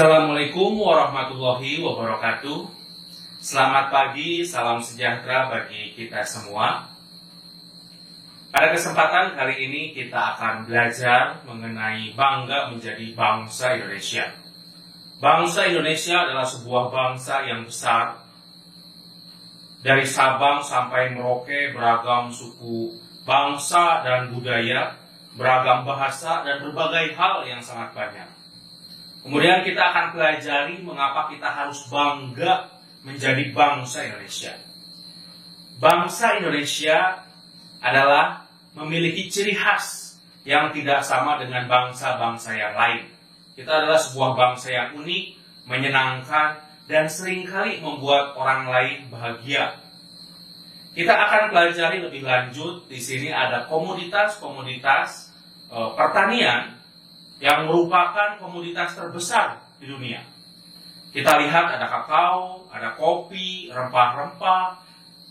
Assalamualaikum warahmatullahi wabarakatuh. Selamat pagi, salam sejahtera bagi kita semua. Pada kesempatan kali ini kita akan belajar mengenai bangga menjadi bangsa Indonesia. Bangsa Indonesia adalah sebuah bangsa yang besar. Dari Sabang sampai Merauke beragam suku, bangsa dan budaya, beragam bahasa dan berbagai hal yang sangat banyak. Kemudian kita akan pelajari mengapa kita harus bangga menjadi bangsa Indonesia. Bangsa Indonesia adalah memiliki ciri khas yang tidak sama dengan bangsa-bangsa yang lain. Kita adalah sebuah bangsa yang unik, menyenangkan, dan seringkali membuat orang lain bahagia. Kita akan pelajari lebih lanjut. Di sini ada komoditas-komoditas pertanian yang merupakan komoditas terbesar di dunia. Kita lihat ada kakao, ada kopi, rempah-rempah.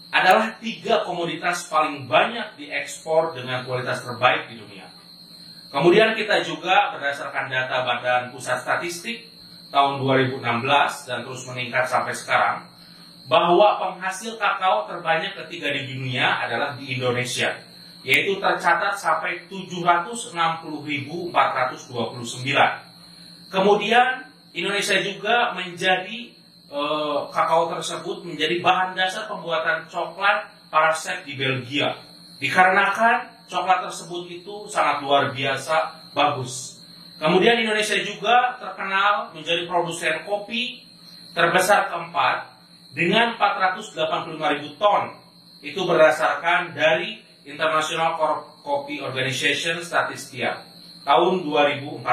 Adalah 3 komoditas paling banyak diekspor dengan kualitas terbaik di dunia. Kemudian kita juga berdasarkan data Badan Pusat Statistik tahun 2016 dan terus meningkat sampai sekarang, bahwa penghasil kakao terbanyak ketiga di dunia adalah di Indonesia, yaitu tercatat sampai 760.429. Kemudian Indonesia juga menjadi kakao tersebut menjadi bahan dasar pembuatan coklat Paracet di Belgia. Dikarenakan coklat tersebut itu sangat luar biasa bagus. Kemudian Indonesia juga terkenal menjadi produsen kopi terbesar keempat dengan 485.000 ton. Itu berdasarkan dari International Coffee Organization Statista tahun 2014.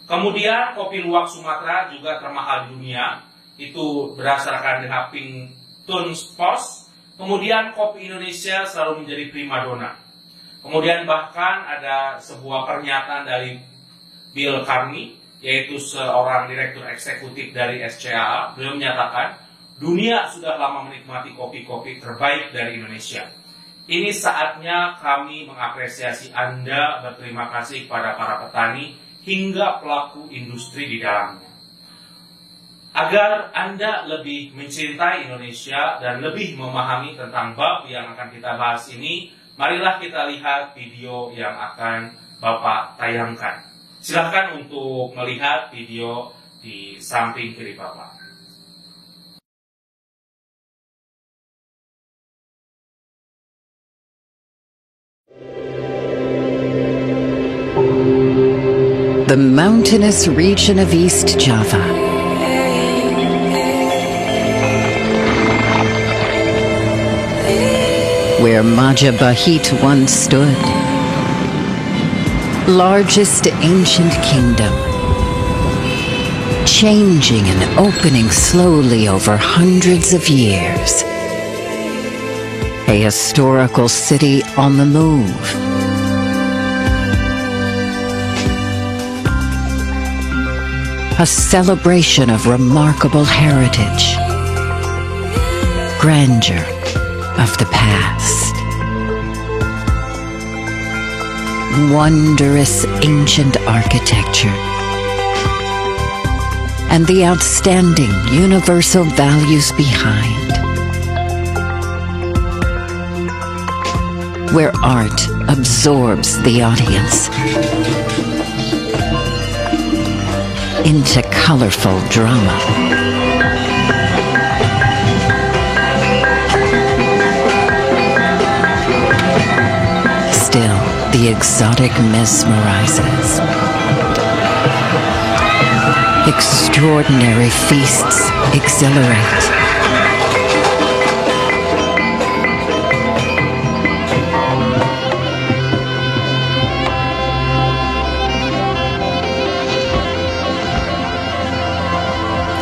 Kemudian kopi luwak Sumatera juga termahal di dunia. Itu berdasarkan The Huffington Post. Kemudian kopi Indonesia selalu menjadi primadona. Kemudian bahkan ada sebuah pernyataan dari Bill Carney, yaitu seorang direktur eksekutif dari SCAA. Beliau menyatakan, dunia sudah lama menikmati kopi-kopi terbaik dari Indonesia. Ini saatnya kami mengapresiasi Anda, berterima kasih kepada para petani hingga pelaku industri di dalamnya. Agar Anda lebih mencintai Indonesia dan lebih memahami tentang bab yang akan kita bahas ini, marilah kita lihat video yang akan Bapak tayangkan. Silahkan untuk melihat video di samping kiri Bapak. The mountainous region of East Java, where Majapahit once stood, largest ancient kingdom, changing and opening slowly over hundreds of years, a historical city on the move. A celebration of remarkable heritage, grandeur of the past, wondrous ancient architecture, and the outstanding universal values behind, where art absorbs the audience into colorful drama. Still, the exotic mesmerizes. Extraordinary feasts exhilarate.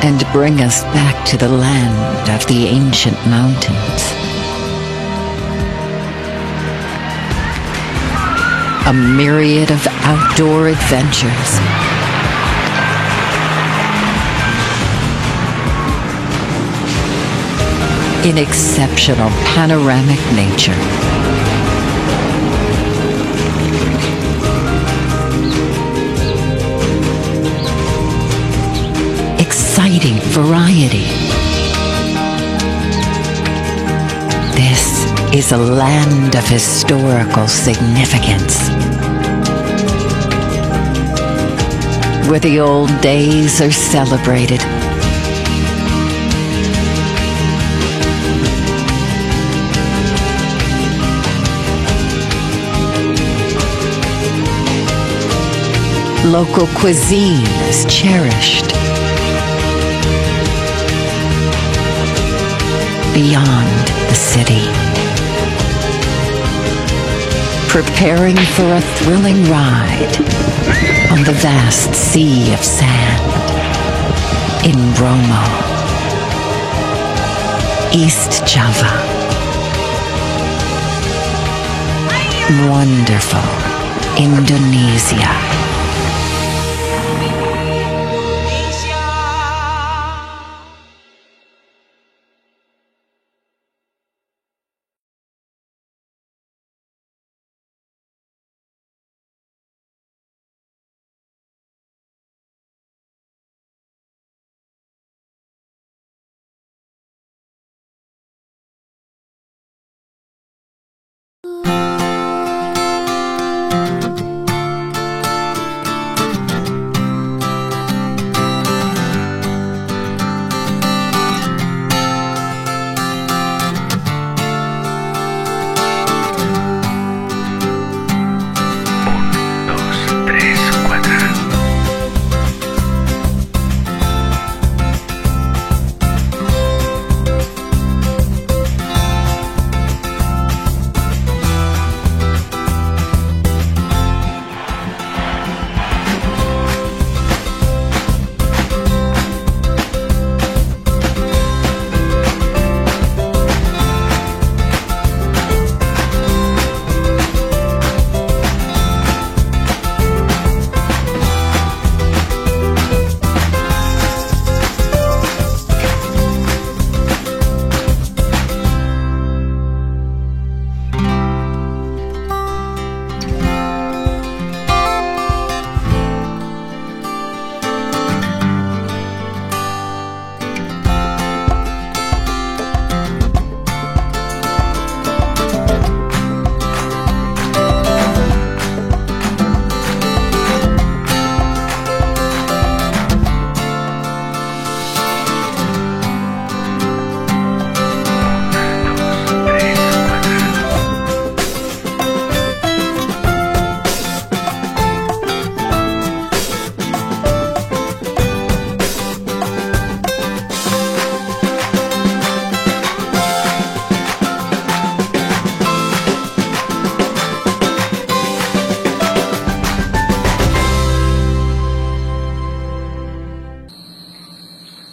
And bring us back to the land of the ancient mountains. A myriad of outdoor adventures. In exceptional panoramic nature. inviting variety. This is a land of historical significance, where the old days are celebrated. Local cuisine is cherished. Beyond the city, preparing for a thrilling ride on the vast sea of sand in Bromo, East Java. Wonderful Indonesia.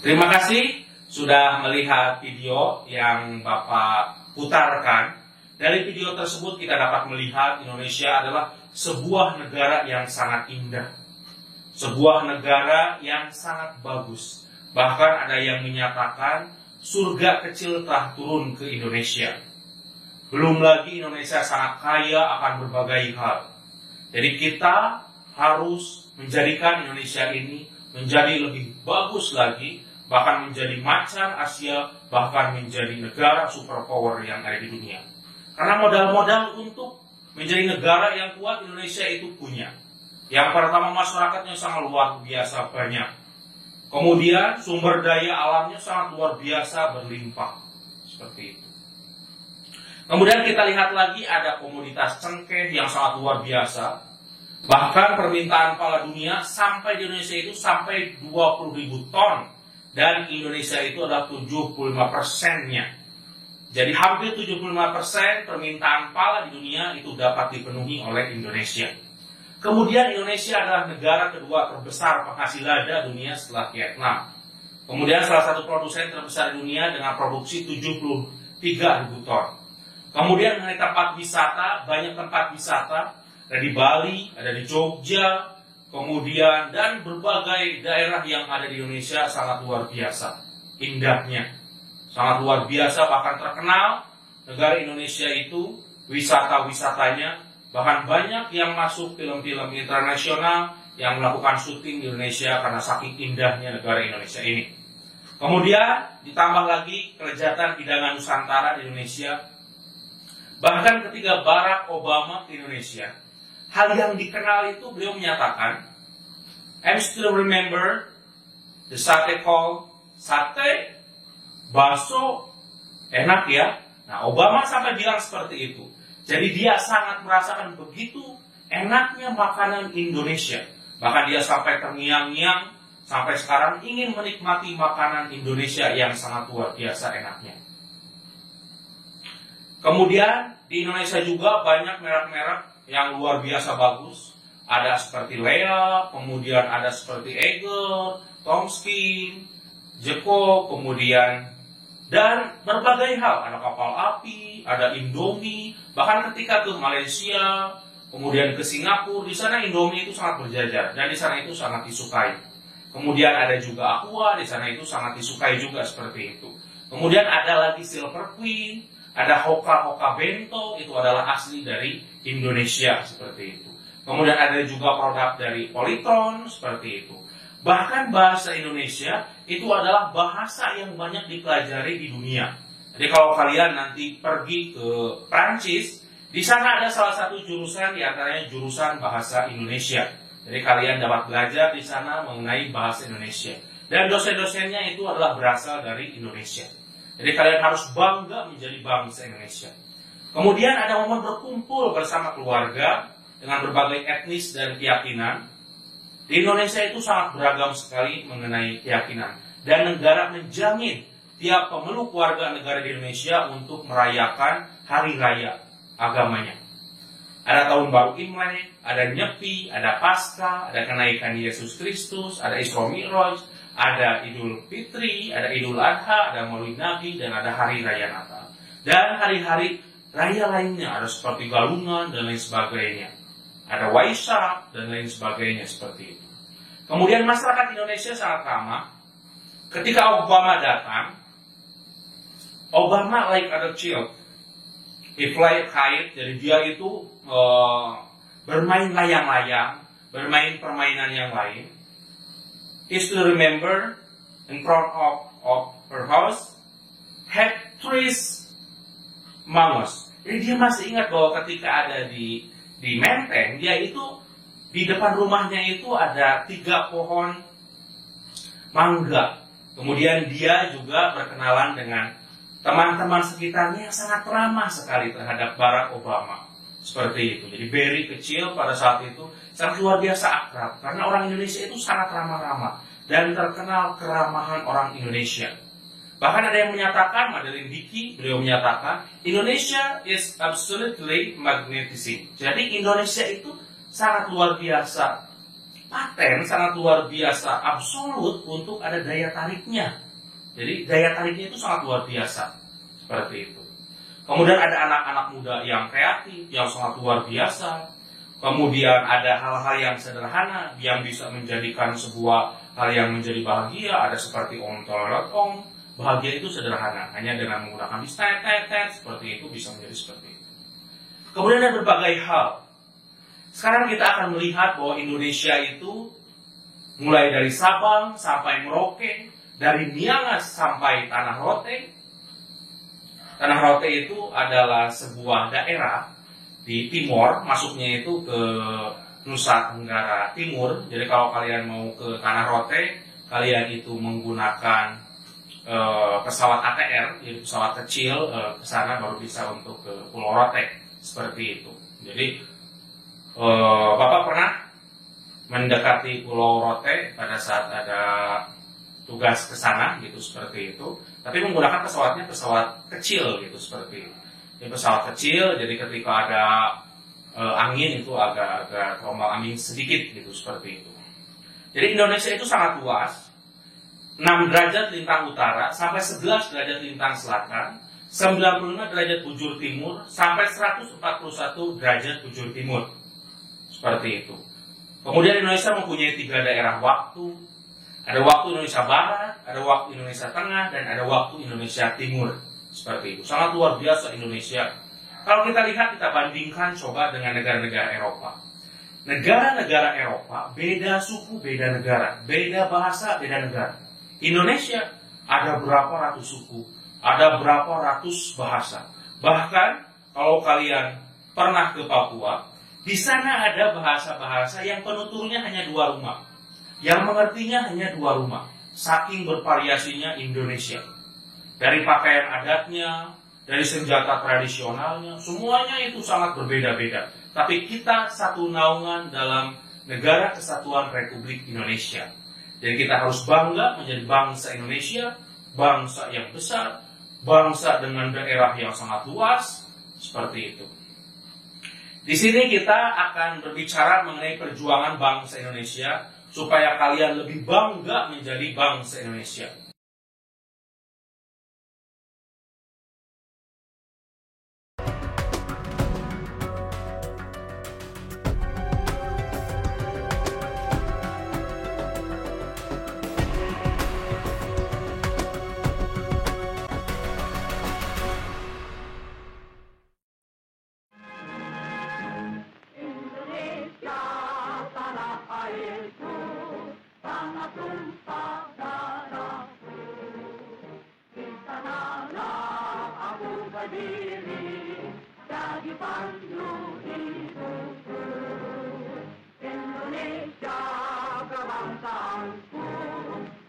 Terima kasih sudah melihat video yang Bapak putarkan. Dari video tersebut kita dapat melihat Indonesia adalah sebuah negara yang sangat indah. Sebuah negara yang sangat bagus. Bahkan ada yang menyatakan surga kecil telah turun ke Indonesia. Belum lagi Indonesia sangat kaya akan berbagai hal. Jadi kita harus menjadikan Indonesia ini menjadi lebih bagus lagi, bahkan menjadi macan Asia, bahkan menjadi negara superpower yang ada di dunia. Karena modal-modal untuk menjadi negara yang kuat Indonesia itu punya. Yang pertama, masyarakatnya sangat luar biasa banyak. Kemudian sumber daya alamnya sangat luar biasa berlimpah. Seperti itu. Kemudian kita lihat lagi ada komoditas cengkeh yang sangat luar biasa. Bahkan permintaan pala dunia sampai di Indonesia itu sampai 20.000 ton. Dan Indonesia itu adalah 75%-nya. Jadi hampir 75% permintaan pala di dunia itu dapat dipenuhi oleh Indonesia. Kemudian Indonesia adalah negara kedua terbesar penghasil lada dunia setelah Vietnam. Kemudian salah satu produsen terbesar di dunia dengan produksi 73.000 ton. Kemudian mengenai tempat wisata, banyak tempat wisata. Ada di Bali, ada di Jogja, kemudian dan berbagai daerah yang ada di Indonesia sangat luar biasa indahnya, sangat luar biasa, bahkan terkenal negara Indonesia itu wisata-wisatanya, bahkan banyak yang masuk film-film internasional yang melakukan syuting di Indonesia karena saking indahnya negara Indonesia ini. Kemudian ditambah lagi kelezatan hidangan Nusantara di Indonesia. Bahkan ketika Barack Obama ke Indonesia, hal yang dikenal itu beliau menyatakan, I still remember the sate called sate, bakso, enak ya. Nah, Obama sampai bilang seperti itu. Jadi dia sangat merasakan begitu enaknya makanan Indonesia. Bahkan dia sampai terngiang-ngiang, sampai sekarang ingin menikmati makanan Indonesia yang sangat luar biasa enaknya. Kemudian di Indonesia juga banyak merek-merek yang luar biasa bagus. Ada seperti Lea, kemudian ada seperti Eger, Tomskin, Jeko, kemudian dan berbagai hal. Ada kapal api, ada Indomie. Bahkan ketika ke Malaysia, kemudian ke Singapura, di sana Indomie itu sangat berjajar dan di sana itu sangat disukai. Kemudian ada juga Aqua, di sana itu sangat disukai juga seperti itu. Kemudian ada lagi Silver Queen, ada Hoka Bento, itu adalah asli dari Indonesia seperti itu. Kemudian ada juga produk dari Polytron seperti itu. Bahkan bahasa Indonesia itu adalah bahasa yang banyak dipelajari di dunia. Jadi kalau kalian nanti pergi ke Prancis, di sana ada salah satu jurusan, di antaranya jurusan bahasa Indonesia. Jadi kalian dapat belajar di sana mengenai bahasa Indonesia. Dan dosen-dosennya itu adalah berasal dari Indonesia. Jadi kalian harus bangga menjadi bangsa Indonesia. Kemudian ada momen berkumpul bersama keluarga dengan berbagai etnis dan keyakinan. Di Indonesia itu sangat beragam sekali mengenai keyakinan. Dan negara menjamin tiap pemeluk warga negara di Indonesia untuk merayakan hari raya agamanya. Ada tahun baru Imlek, ada Nyepi, ada Paskah, ada kenaikan Yesus Kristus, ada Isra Mi'raj, ada Idul Fitri, ada Idul Adha, ada Maulid Nabi, dan ada Hari Raya Natal. Dan hari-hari raya lainnya ada seperti Galungan dan lain sebagainya. Ada Waisak dan lain sebagainya seperti itu. Kemudian masyarakat Indonesia sangat ramah. Ketika Obama datang, Obama like other child. He fly kite, jadi dia itu bermain layang-layang, bermain permainan yang lain. He still remember in front of her house had trees mangoes. Jadi dia masih ingat bahwa ketika ada di Menteng, dia itu di depan rumahnya itu ada 3 pohon mangga. Kemudian dia juga berkenalan dengan teman-teman sekitarnya yang sangat ramah sekali terhadap Barack Obama. Seperti itu. Jadi Barry kecil pada saat itu sangat luar biasa akrab. Karena orang Indonesia itu sangat ramah-ramah. Dan terkenal keramahan orang Indonesia. Bahkan ada yang menyatakan, Madeline Dickey, beliau menyatakan, Indonesia is absolutely magnetism. Jadi Indonesia itu sangat luar biasa. Paten sangat luar biasa. Absolut untuk ada daya tariknya. Jadi daya tariknya itu sangat luar biasa. Seperti itu. Kemudian ada anak-anak muda yang kreatif, yang sangat luar biasa. Kemudian ada hal-hal yang sederhana, yang bisa menjadikan sebuah hal yang menjadi bahagia. Ada seperti om. Bahagia itu sederhana, hanya dengan menggunakan tet seperti itu bisa menjadi seperti itu. Kemudian ada berbagai hal. Sekarang kita akan melihat bahwa Indonesia itu mulai dari Sabang sampai Merauke, dari Miangas sampai Tanah Rote. Tanah Rote itu adalah sebuah daerah di timur, masuknya itu ke Nusa Tenggara Timur. Jadi kalau kalian mau ke Tanah Rote, kalian itu menggunakan pesawat ATR, yaitu pesawat kecil, ke sana baru bisa untuk ke Pulau Rote, seperti itu. Jadi Bapak pernah mendekati Pulau Rote pada saat ada tugas ke sana gitu, seperti itu. Tapi menggunakan pesawatnya pesawat kecil gitu, seperti itu. Ini pesawat kecil, jadi ketika ada angin itu agak terombang ambing sedikit gitu, seperti itu. Jadi Indonesia itu sangat luas. 6 derajat lintang utara sampai 11 derajat lintang selatan, 95 derajat bujur timur sampai 141 derajat bujur timur. Seperti itu. Kemudian Indonesia mempunyai 3 daerah waktu. Ada waktu Indonesia Barat, ada waktu Indonesia Tengah, dan ada waktu Indonesia Timur. Seperti itu. Sangat luar biasa Indonesia. Kalau kita lihat, kita bandingkan coba dengan negara-negara Eropa. Negara-negara Eropa beda suku, beda negara, beda bahasa, beda negara. Indonesia ada berapa ratus suku, ada berapa ratus bahasa. Bahkan kalau kalian pernah ke Papua, di sana ada bahasa-bahasa yang penuturnya hanya 2 rumah, yang mengertinya hanya 2 rumah. Saking bervariasinya Indonesia. Dari pakaian adatnya, dari senjata tradisionalnya, semuanya itu sangat berbeda-beda. Tapi kita satu naungan dalam Negara Kesatuan Republik Indonesia. Dan kita harus bangga menjadi bangsa Indonesia, bangsa yang besar, bangsa dengan daerah yang sangat luas, seperti itu. Di sini kita akan berbicara mengenai perjuangan bangsa Indonesia, supaya kalian lebih bangga menjadi bangsa Indonesia. Indonesia kebangsaanku,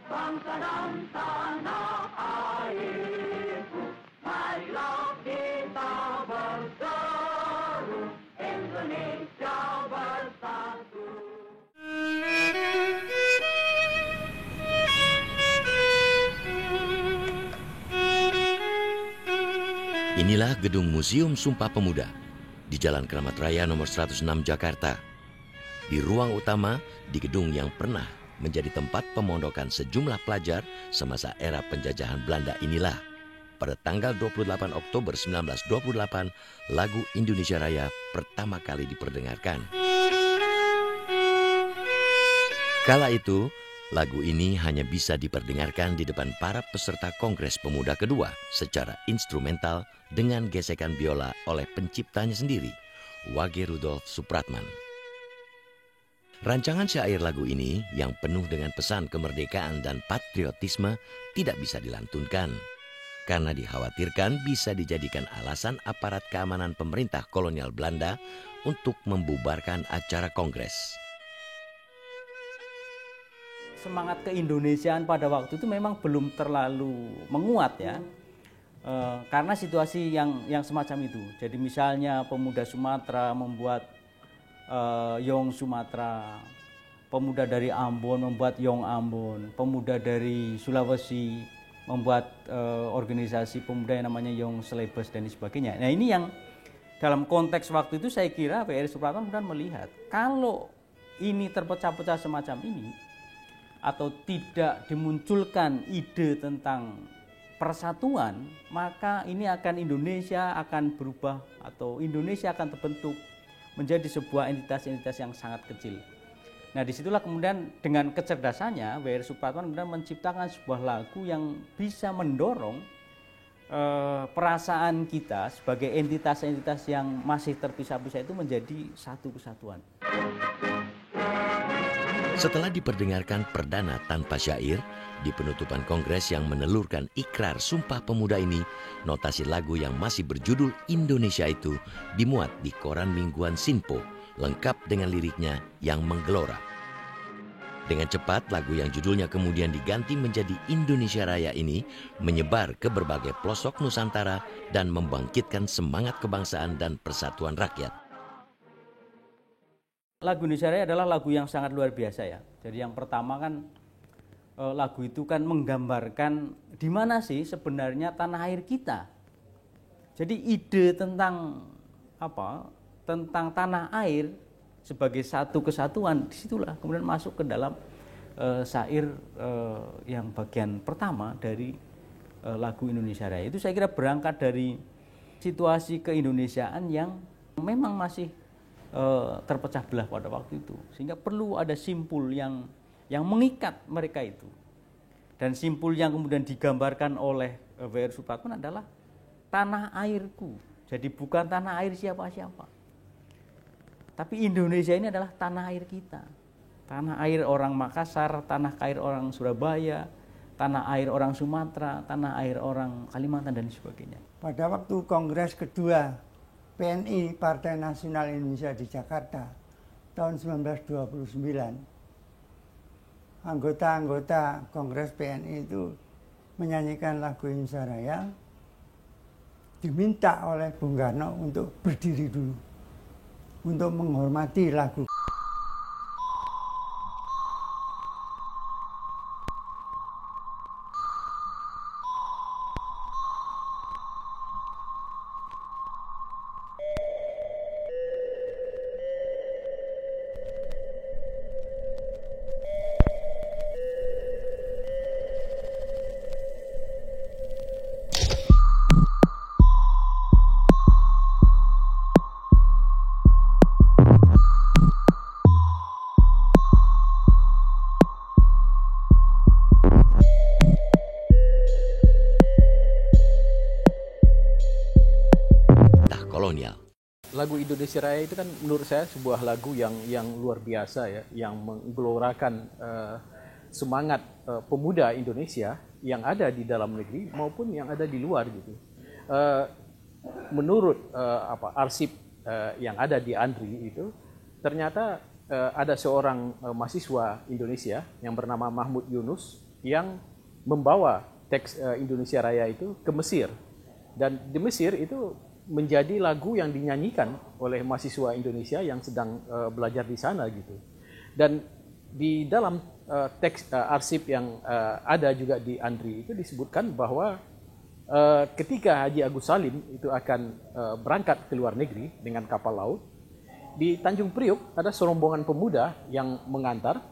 bangsa dan tanah airku, marilah kita berseru, Indonesia bersatu. Inilah gedung Museum Sumpah Pemuda di Jalan Kramat Raya nomor 106 Jakarta. Di ruang utama, di gedung yang pernah menjadi tempat pemondokan sejumlah pelajar semasa era penjajahan Belanda inilah, pada tanggal 28 Oktober 1928, lagu Indonesia Raya pertama kali diperdengarkan. Kala itu, lagu ini hanya bisa diperdengarkan di depan para peserta Kongres Pemuda kedua secara instrumental dengan gesekan biola oleh penciptanya sendiri, Wage Rudolf Supratman. Rancangan syair lagu ini yang penuh dengan pesan kemerdekaan dan patriotisme tidak bisa dilantunkan karena dikhawatirkan bisa dijadikan alasan aparat keamanan pemerintah kolonial Belanda untuk membubarkan acara Kongres. Semangat keindonesiaan pada waktu itu memang belum terlalu menguat ya, karena situasi yang semacam itu. Jadi misalnya pemuda Sumatera membuat Yong Sumatera, pemuda dari Ambon membuat Yong Ambon, pemuda dari Sulawesi membuat organisasi pemuda yang namanya Yong Celebes dan sebagainya. Nah ini yang dalam konteks waktu itu saya kira PR Supratman kemudian melihat kalau ini terpecah-pecah semacam ini, atau tidak dimunculkan ide tentang persatuan, maka ini akan Indonesia akan berubah atau Indonesia akan terbentuk menjadi sebuah entitas-entitas yang sangat kecil. Nah disitulah kemudian dengan kecerdasannya W.R. Supratman kemudian menciptakan sebuah lagu yang bisa mendorong perasaan kita sebagai entitas-entitas yang masih terpisah-pisah itu menjadi satu kesatuan. Setelah diperdengarkan perdana tanpa syair, di penutupan Kongres yang menelurkan ikrar Sumpah Pemuda ini, notasi lagu yang masih berjudul Indonesia itu dimuat di koran mingguan Sinpo, lengkap dengan liriknya yang menggelora. Dengan cepat, lagu yang judulnya kemudian diganti menjadi Indonesia Raya ini menyebar ke berbagai pelosok Nusantara dan membangkitkan semangat kebangsaan dan persatuan rakyat. Lagu Indonesia Raya adalah lagu yang sangat luar biasa ya. Jadi yang pertama kan lagu itu kan menggambarkan di mana sih sebenarnya tanah air kita. Jadi ide tentang tentang tanah air sebagai satu kesatuan, disitulah kemudian masuk ke dalam syair yang bagian pertama dari lagu Indonesia Raya. Itu saya kira berangkat dari situasi keindonesiaan yang memang masih terpecah belah pada waktu itu, sehingga perlu ada simpul yang mengikat mereka itu. Dan simpul yang kemudian digambarkan oleh W.R. Supratman adalah tanah airku. Jadi bukan tanah air siapa-siapa, tapi Indonesia ini adalah tanah air kita. Tanah air orang Makassar, tanah air orang Surabaya, tanah air orang Sumatera, tanah air orang Kalimantan dan sebagainya. Pada waktu Kongres kedua PNI Partai Nasional Indonesia di Jakarta tahun 1929, anggota-anggota Kongres PNI itu menyanyikan lagu Indonesia Raya, diminta oleh Bung Karno untuk berdiri dulu untuk menghormati lagu. Kolonial. Lagu Indonesia Raya itu kan menurut saya sebuah lagu yang luar biasa ya, yang menggelorakan semangat pemuda Indonesia yang ada di dalam negeri maupun yang ada di luar gitu. Menurut arsip yang ada di ANDRI itu, ternyata ada seorang mahasiswa Indonesia yang bernama Mahmud Yunus yang membawa teks Indonesia Raya itu ke Mesir, dan di Mesir itu menjadi lagu yang dinyanyikan oleh mahasiswa Indonesia yang sedang belajar di sana gitu. Dan di dalam teks arsip yang ada juga di ANDRI itu disebutkan bahwa ketika Haji Agus Salim itu akan berangkat ke luar negeri dengan kapal laut, di Tanjung Priok ada serombongan pemuda yang mengantar,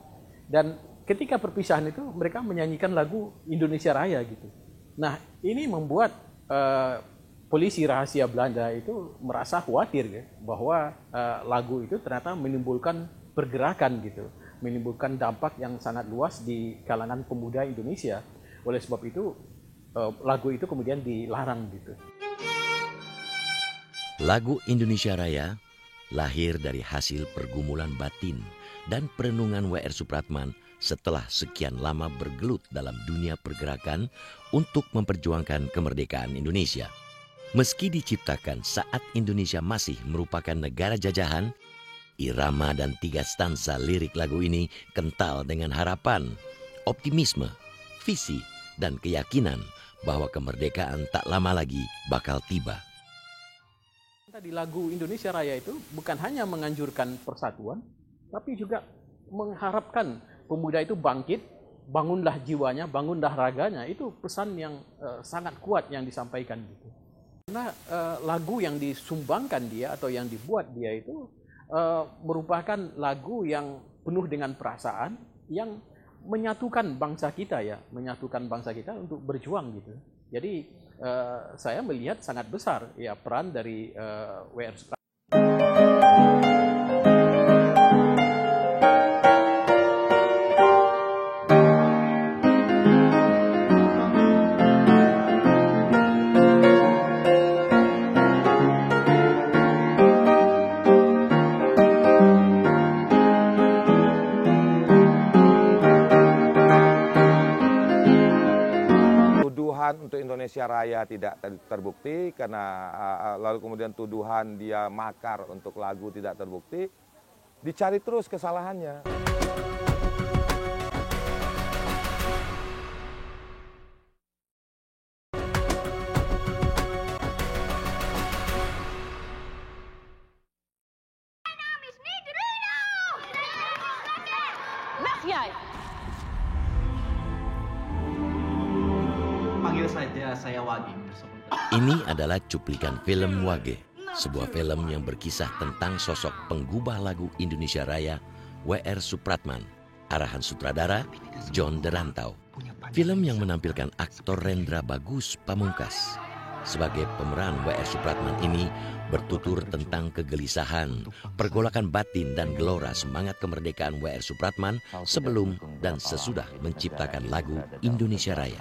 dan ketika perpisahan itu mereka menyanyikan lagu Indonesia Raya gitu. Nah, ini membuat polisi rahasia Belanda itu merasa khawatir ya, bahwa lagu itu ternyata menimbulkan pergerakan gitu, menimbulkan dampak yang sangat luas di kalangan pemuda Indonesia. Oleh sebab itu lagu itu kemudian dilarang gitu. Lagu Indonesia Raya lahir dari hasil pergumulan batin dan perenungan W.R. Supratman setelah sekian lama bergelut dalam dunia pergerakan untuk memperjuangkan kemerdekaan Indonesia. Meski diciptakan saat Indonesia masih merupakan negara jajahan, irama dan 3 stansa lirik lagu ini kental dengan harapan, optimisme, visi, dan keyakinan bahwa kemerdekaan tak lama lagi bakal tiba. Di lagu Indonesia Raya itu bukan hanya menganjurkan persatuan, tapi juga mengharapkan pemuda itu bangkit, bangunlah jiwanya, bangunlah raganya. Itu pesan yang sangat kuat yang disampaikan gitu. Karena lagu yang disumbangkan dia atau yang dibuat dia itu merupakan lagu yang penuh dengan perasaan, yang menyatukan bangsa kita ya, menyatukan bangsa kita untuk berjuang gitu. Jadi saya melihat sangat besar ya peran dari W.R. Supratman. Untuk Indonesia Raya tidak terbukti karena lalu kemudian tuduhan dia makar untuk lagu tidak terbukti, dicari terus kesalahannya. Panggil saja saya Wage. Ini adalah cuplikan film Wage, sebuah film yang berkisah tentang sosok penggubah lagu Indonesia Raya W.R. Supratman, arahan sutradara John Derantau. Film yang menampilkan aktor Rendra Bagus Pamungkas. Sebagai pemeran W.R. Supratman ini bertutur tentang kegelisahan, pergolakan batin dan gelora semangat kemerdekaan W.R. Supratman sebelum dan sesudah menciptakan lagu Indonesia Raya.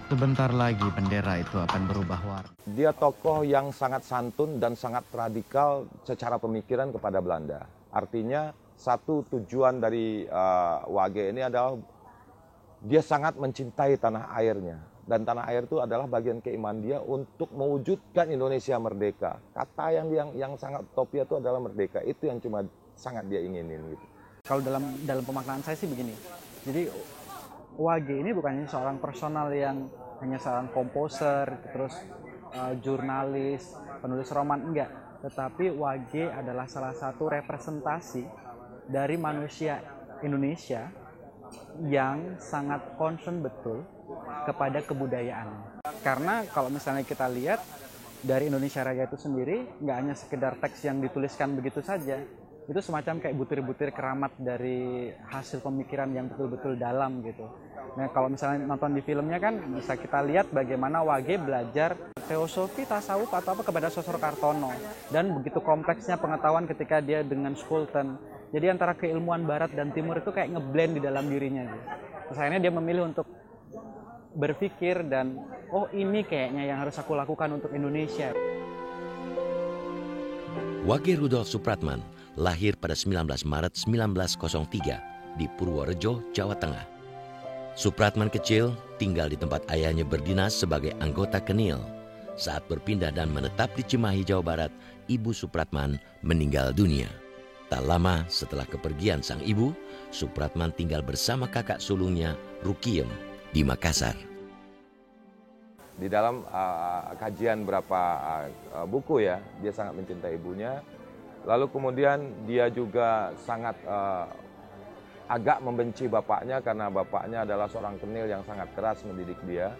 Sebentar lagi bendera itu akan berubah warna. Dia tokoh yang sangat santun dan sangat radikal secara pemikiran kepada Belanda. Artinya satu tujuan dari Wage ini adalah dia sangat mencintai tanah airnya. Dan tanah air itu adalah bagian keimanan dia untuk mewujudkan Indonesia merdeka. Kata yang sangat utopia itu adalah merdeka. Itu yang cuma sangat dia inginin gitu. Kalau dalam pemaknaan saya sih begini. Jadi Wage ini bukan hanya seorang personal yang hanya seorang komposer, terus jurnalis, penulis roman, enggak. Tetapi Wage adalah salah satu representasi dari manusia Indonesia yang sangat concern betul kepada kebudayaan. Karena kalau misalnya kita lihat dari Indonesia Raya itu sendiri, nggak hanya sekedar teks yang dituliskan begitu saja, itu semacam kayak butir-butir keramat dari hasil pemikiran yang betul-betul dalam gitu. Nah kalau misalnya nonton di filmnya kan bisa kita lihat bagaimana Wage belajar teosofi, tasawuf atau apa kepada Sosro Kartono, dan begitu kompleksnya pengetahuan ketika dia dengan Skulten. Jadi antara keilmuan Barat dan Timur itu kayak ngeblend di dalam dirinya gitu. Terus akhirnya dia memilih untuk berpikir dan oh ini kayaknya yang harus aku lakukan untuk Indonesia. Wage Rudolf Supratman lahir pada 19 Maret 1903 di Purworejo, Jawa Tengah. Supratman kecil tinggal di tempat ayahnya berdinas sebagai anggota Kenil. Saat berpindah dan menetap di Cimahi, Jawa Barat, ibu Supratman meninggal dunia. Tak lama setelah kepergian sang ibu, Supratman tinggal bersama kakak sulungnya, Rukiem, di Makassar. Di dalam kajian berapa buku ya, dia sangat mencintai ibunya. Lalu kemudian dia juga sangat agak membenci bapaknya karena bapaknya adalah seorang Kenil yang sangat keras mendidik dia.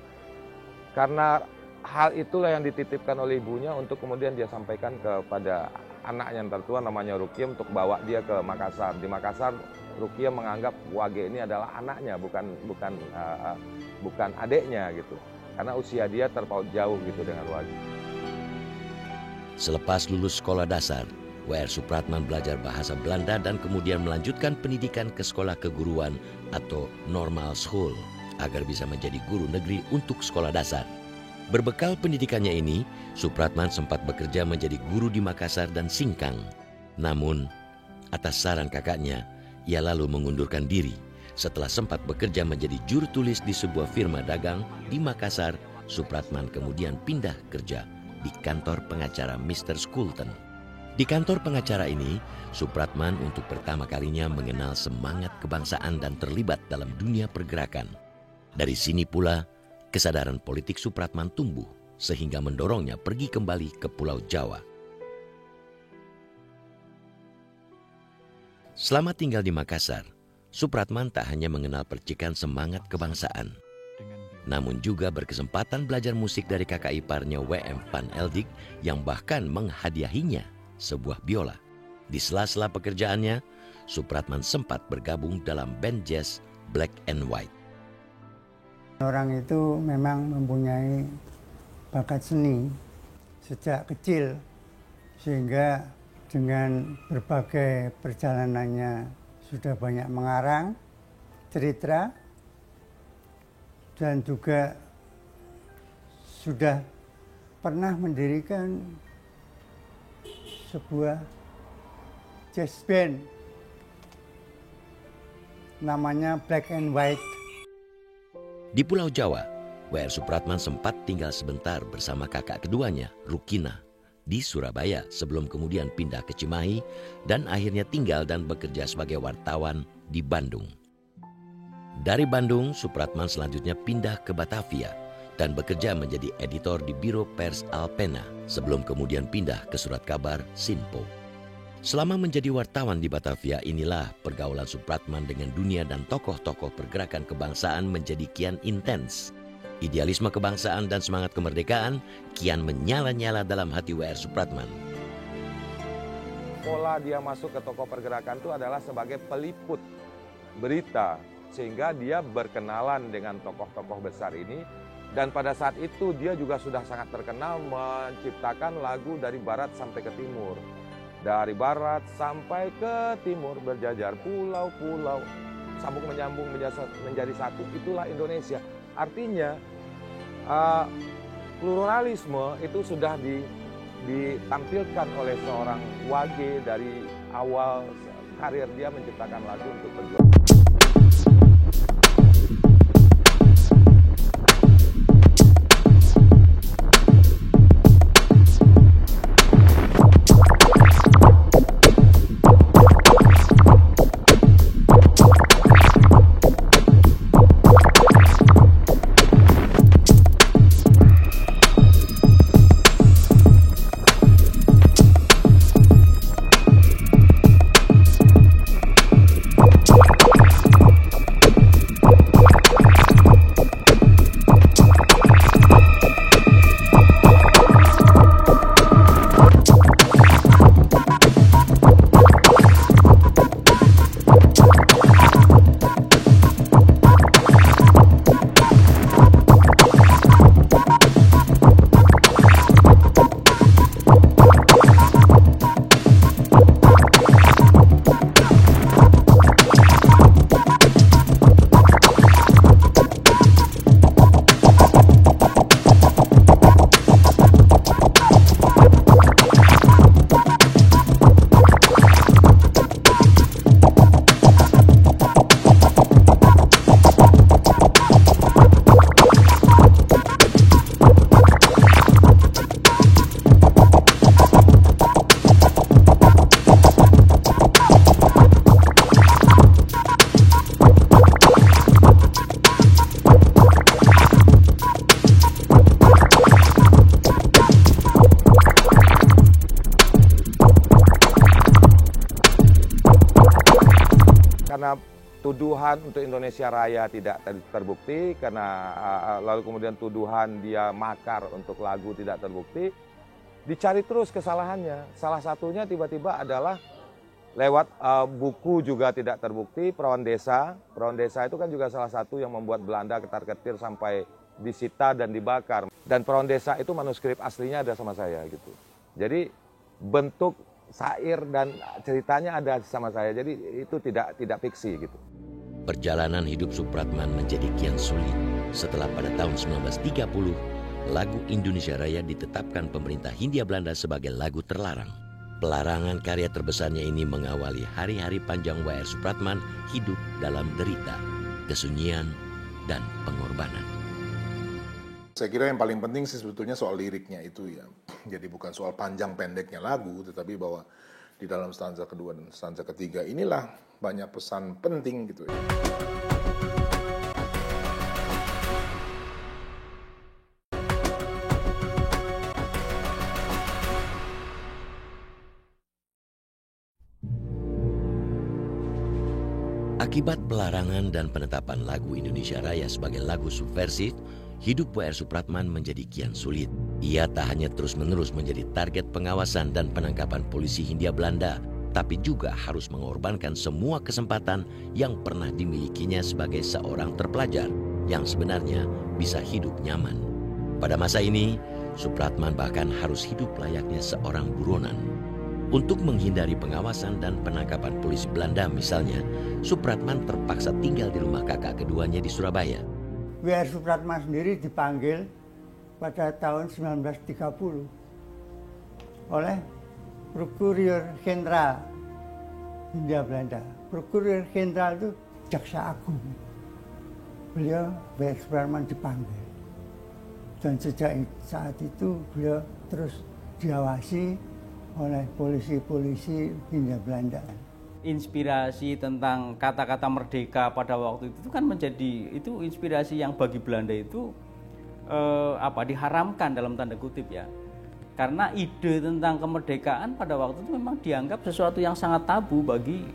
Karena hal itulah yang dititipkan oleh ibunya untuk kemudian dia sampaikan kepada anaknya yang tertua namanya Rukiem untuk bawa dia ke Makassar. Di Makassar Rukiem menganggap Wage ini adalah anaknya, bukan adiknya gitu. Karena usia dia terpaut jauh gitu dengan Wage. Selepas lulus sekolah dasar, W.R. Supratman belajar bahasa Belanda dan kemudian melanjutkan pendidikan ke sekolah keguruan atau normal school agar bisa menjadi guru negeri untuk sekolah dasar. Berbekal pendidikannya ini, Supratman sempat bekerja menjadi guru di Makassar dan Singkang. Namun, atas saran kakaknya, ia lalu mengundurkan diri. Setelah sempat bekerja menjadi juru tulis di sebuah firma dagang di Makassar, Supratman kemudian pindah kerja di kantor pengacara Mr. Skulten. Di kantor pengacara ini, Supratman untuk pertama kalinya mengenal semangat kebangsaan dan terlibat dalam dunia pergerakan. Dari sini pula, kesadaran politik Supratman tumbuh sehingga mendorongnya pergi kembali ke Pulau Jawa. Selama tinggal di Makassar, Supratman tak hanya mengenal percikan semangat kebangsaan, namun juga berkesempatan belajar musik dari kakak iparnya W.M. Van Eldik yang bahkan menghadiahinya sebuah biola. Di sela-sela pekerjaannya, Supratman sempat bergabung dalam band jazz Black and White. Orang itu memang mempunyai bakat seni sejak kecil, sehingga dengan berbagai perjalanannya sudah banyak mengarang cerita dan juga sudah pernah mendirikan sebuah jazz band namanya Black and White. Di Pulau Jawa, W.R. Supratman sempat tinggal sebentar bersama kakak keduanya, Rukina, di Surabaya sebelum kemudian pindah ke Cimahi dan akhirnya tinggal dan bekerja sebagai wartawan di Bandung. Dari Bandung, Supratman selanjutnya pindah ke Batavia dan bekerja menjadi editor di Biro Pers Alpena sebelum kemudian pindah ke surat kabar Sinpo. Selama menjadi wartawan di Batavia, inilah pergaulan Supratman dengan dunia dan tokoh-tokoh pergerakan kebangsaan menjadi kian intens. Idealisme kebangsaan dan semangat kemerdekaan kian menyala-nyala dalam hati W.R. Supratman. Pola dia masuk ke tokoh pergerakan itu adalah sebagai peliput berita, sehingga dia berkenalan dengan tokoh-tokoh besar ini. Dan pada saat itu dia juga sudah sangat terkenal menciptakan lagu dari barat sampai ke timur. Dari barat sampai ke timur berjajar pulau-pulau, sambung menyambung menjadi satu, itulah Indonesia. Artinya pluralisme itu sudah ditampilkan oleh seorang Wage dari awal karir dia menciptakan lagu untuk berjuang. tuduhan untuk Indonesia Raya tidak terbukti karena lalu kemudian tuduhan dia makar untuk lagu tidak terbukti. Dicari terus kesalahannya. Salah satunya tiba-tiba adalah lewat buku juga tidak terbukti, Perawan Desa. Perawan Desa itu kan juga salah satu yang membuat Belanda ketar-ketir sampai disita dan dibakar. Dan Perawan Desa itu manuskrip aslinya ada sama saya gitu. Jadi bentuk syair dan ceritanya ada sama saya, jadi itu tidak fiksi gitu. Perjalanan hidup Soepratman menjadi kian sulit setelah pada tahun 1930 lagu Indonesia Raya ditetapkan pemerintah Hindia Belanda sebagai lagu terlarang. Pelarangan karya terbesarnya ini mengawali hari-hari panjang W.R. Soepratman hidup dalam derita, kesunyian, dan pengorbanan. Saya kira yang paling penting sih sebetulnya soal liriknya itu ya. Jadi bukan soal panjang pendeknya lagu, tetapi bahwa di dalam stanza kedua dan stanza ketiga inilah banyak pesan penting gitu ya. Akibat pelarangan dan penetapan lagu Indonesia Raya sebagai lagu subversif, hidup W.R. Soepratman menjadi kian sulit. Ia tak hanya terus-menerus menjadi target pengawasan dan penangkapan polisi Hindia Belanda, tapi juga harus mengorbankan semua kesempatan yang pernah dimilikinya sebagai seorang terpelajar yang sebenarnya bisa hidup nyaman. Pada masa ini, Soepratman bahkan harus hidup layaknya seorang buronan. Untuk menghindari pengawasan dan penangkapan polisi Belanda misalnya, Soepratman terpaksa tinggal di rumah kakak keduanya di Surabaya. W.R. Soepratman sendiri dipanggil pada tahun 1930 oleh Prokureur Jenderal Hindia Belanda. Prokureur Jenderal itu jaksa agung. Beliau W.R. Soepratman dipanggil. Dan sejak saat itu beliau terus diawasi oleh polisi-polisi Hindia Belanda. Inspirasi tentang kata-kata merdeka pada waktu itu kan menjadi itu inspirasi yang bagi Belanda itu diharamkan dalam tanda kutip ya. Karena ide tentang kemerdekaan pada waktu itu memang dianggap sesuatu yang sangat tabu bagi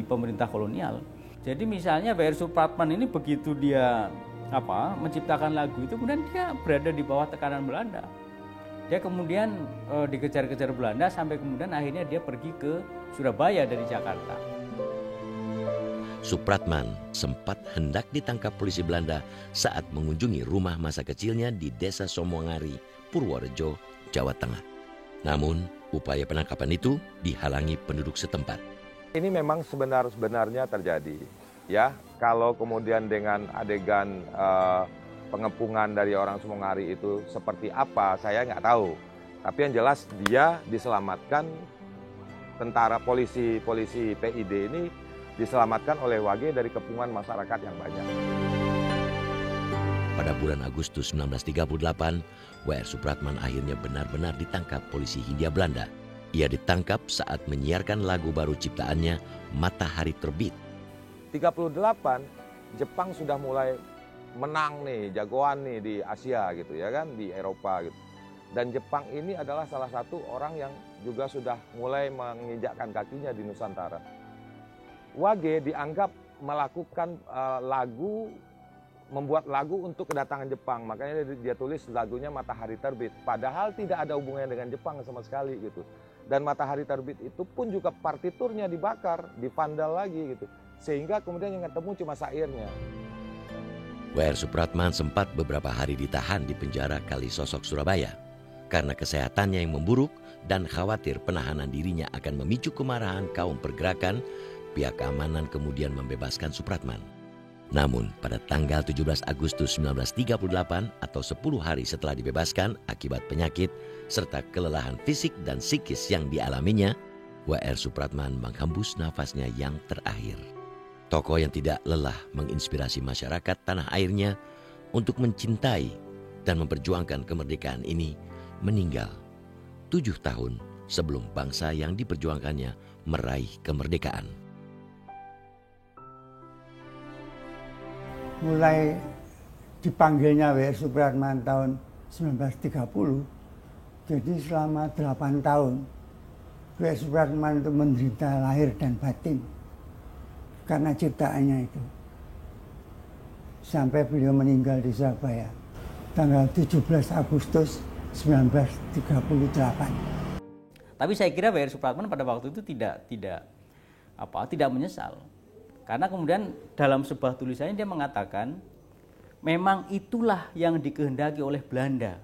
pemerintah kolonial. Jadi misalnya W.R. Soepratman ini begitu dia menciptakan lagu itu, kemudian dia berada di bawah tekanan Belanda. Dia kemudian dikejar-kejar Belanda sampai kemudian akhirnya dia pergi ke Surabaya dari Jakarta. Soepratman sempat hendak ditangkap polisi Belanda saat mengunjungi rumah masa kecilnya di Desa Somongari, Purworejo, Jawa Tengah. Namun, upaya penangkapan itu dihalangi penduduk setempat. Ini memang sebenarnya terjadi. Ya, kalau kemudian dengan adegan pengepungan dari orang Somongari itu seperti apa, saya nggak tahu. Tapi yang jelas dia diselamatkan, tentara polisi PID ini diselamatkan oleh Wage dari kepungan masyarakat yang banyak. Pada bulan Agustus 1938, W.R. Soepratman akhirnya benar-benar ditangkap polisi Hindia Belanda. Ia ditangkap saat menyiarkan lagu baru ciptaannya, Matahari Terbit. 38, Jepang sudah mulai menang nih, jagoan nih di Asia gitu ya kan, di Eropa gitu. Dan Jepang ini adalah salah satu orang yang juga sudah mulai menginjakkan kakinya di Nusantara. Wage dianggap melakukan membuat lagu untuk kedatangan Jepang, makanya dia tulis lagunya Matahari Terbit. Padahal tidak ada hubungannya dengan Jepang sama sekali gitu. Dan Matahari Terbit itu pun juga partiturnya dibakar, divandal lagi gitu. Sehingga kemudian yang ketemu cuma syairnya. W.R. Soepratman sempat beberapa hari ditahan di penjara Kalisosok, Surabaya. Karena kesehatannya yang memburuk dan khawatir penahanan dirinya akan memicu kemarahan kaum pergerakan, pihak keamanan kemudian membebaskan Soepratman. Namun pada tanggal 17 Agustus 1938 atau 10 hari setelah dibebaskan akibat penyakit serta kelelahan fisik dan psikis yang dialaminya, W.R. Soepratman menghembus nafasnya yang terakhir. Tokoh yang tidak lelah menginspirasi masyarakat tanah airnya untuk mencintai dan memperjuangkan kemerdekaan ini meninggal 7 tahun sebelum bangsa yang diperjuangkannya meraih kemerdekaan. Mulai dipanggilnya W.R. Soepratman tahun 1930, jadi selama 8 tahun W.R. Soepratman itu menderita lahir dan batin. karena ciptaannya itu. Sampai beliau meninggal di Surabaya tanggal 17 Agustus 1938. Tapi saya kira W.R. Supratman pada waktu itu tidak menyesal. Karena kemudian dalam sebuah tulisannya dia mengatakan memang itulah yang dikehendaki oleh Belanda.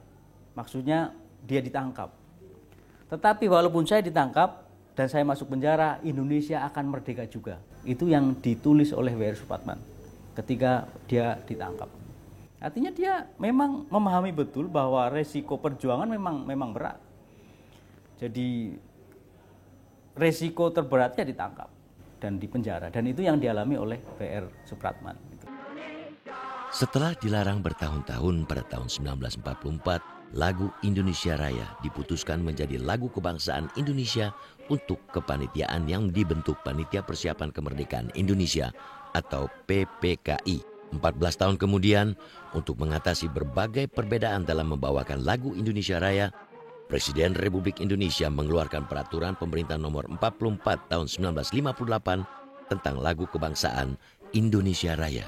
Maksudnya dia ditangkap. Tetapi walaupun saya ditangkap dan saya masuk penjara, Indonesia akan merdeka juga. Itu yang ditulis oleh W.R. Supratman ketika dia ditangkap. Artinya dia memang memahami betul bahwa resiko perjuangan memang berat. Jadi resiko terberatnya ditangkap dan dipenjara, dan itu yang dialami oleh W.R. Supratman. Setelah dilarang bertahun-tahun pada tahun 1944, lagu Indonesia Raya diputuskan menjadi lagu kebangsaan Indonesia untuk kepanitiaan yang dibentuk Panitia Persiapan Kemerdekaan Indonesia atau PPKI. 14 tahun kemudian, untuk mengatasi berbagai perbedaan dalam membawakan lagu Indonesia Raya, Presiden Republik Indonesia mengeluarkan peraturan pemerintah nomor 44 tahun 1958 tentang lagu kebangsaan Indonesia Raya.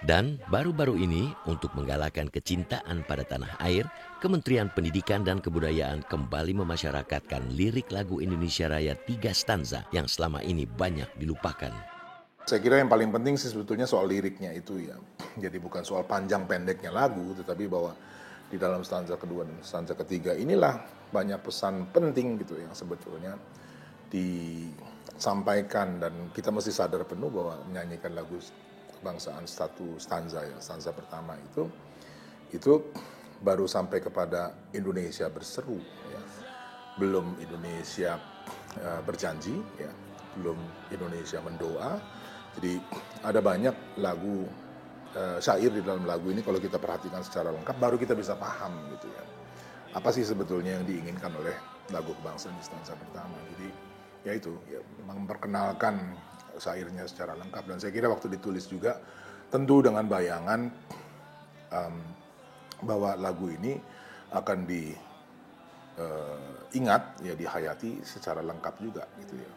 Dan baru-baru ini, untuk menggalakkan kecintaan pada tanah air, Kementerian Pendidikan dan Kebudayaan kembali memasyarakatkan lirik lagu Indonesia Raya 3 stanza yang selama ini banyak dilupakan. Saya kira yang paling penting sih sebetulnya soal liriknya itu ya. Jadi bukan soal panjang pendeknya lagu, tetapi bahwa di dalam stanza kedua dan stanza ketiga inilah banyak pesan penting gitu yang sebetulnya disampaikan, dan kita mesti sadar penuh bahwa menyanyikan lagu kebangsaan satu stanza ya, stanza pertama itu baru sampai kepada Indonesia berseru ya. Belum Indonesia berjanji ya, belum Indonesia mendoa. Jadi ada banyak lagu syair di dalam lagu ini, kalau kita perhatikan secara lengkap baru kita bisa paham gitu ya. Apa sih sebetulnya yang diinginkan oleh lagu kebangsaan di stanza pertama. Jadi ya itu ya, memperkenalkan syairnya secara lengkap, dan saya kira waktu ditulis juga tentu dengan bayangan bahwa lagu ini akan diingat ya, dihayati secara lengkap juga gitu ya.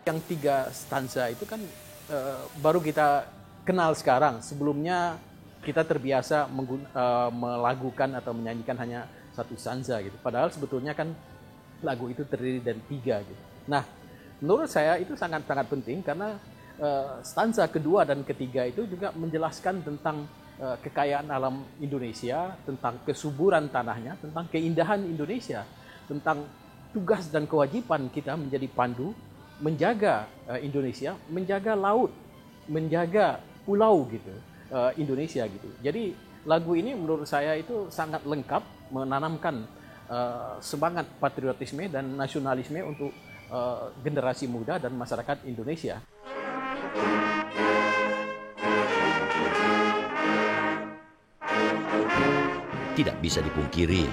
Yang 3 stanza itu kan baru kita kenal sekarang. Sebelumnya kita terbiasa melagukan atau menyanyikan hanya 1 stanza gitu. Padahal sebetulnya kan lagu itu terdiri dari 3 gitu. Nah, menurut saya itu sangat-sangat penting karena stanza kedua dan ketiga itu juga menjelaskan tentang kekayaan alam Indonesia, tentang kesuburan tanahnya, tentang keindahan Indonesia, tentang tugas dan kewajiban kita menjadi pandu, menjaga Indonesia, menjaga laut, menjaga pulau gitu, Indonesia gitu. Jadi lagu ini menurut saya itu sangat lengkap, menanamkan semangat patriotisme dan nasionalisme untuk generasi muda dan masyarakat Indonesia. Tidak bisa dipungkiri,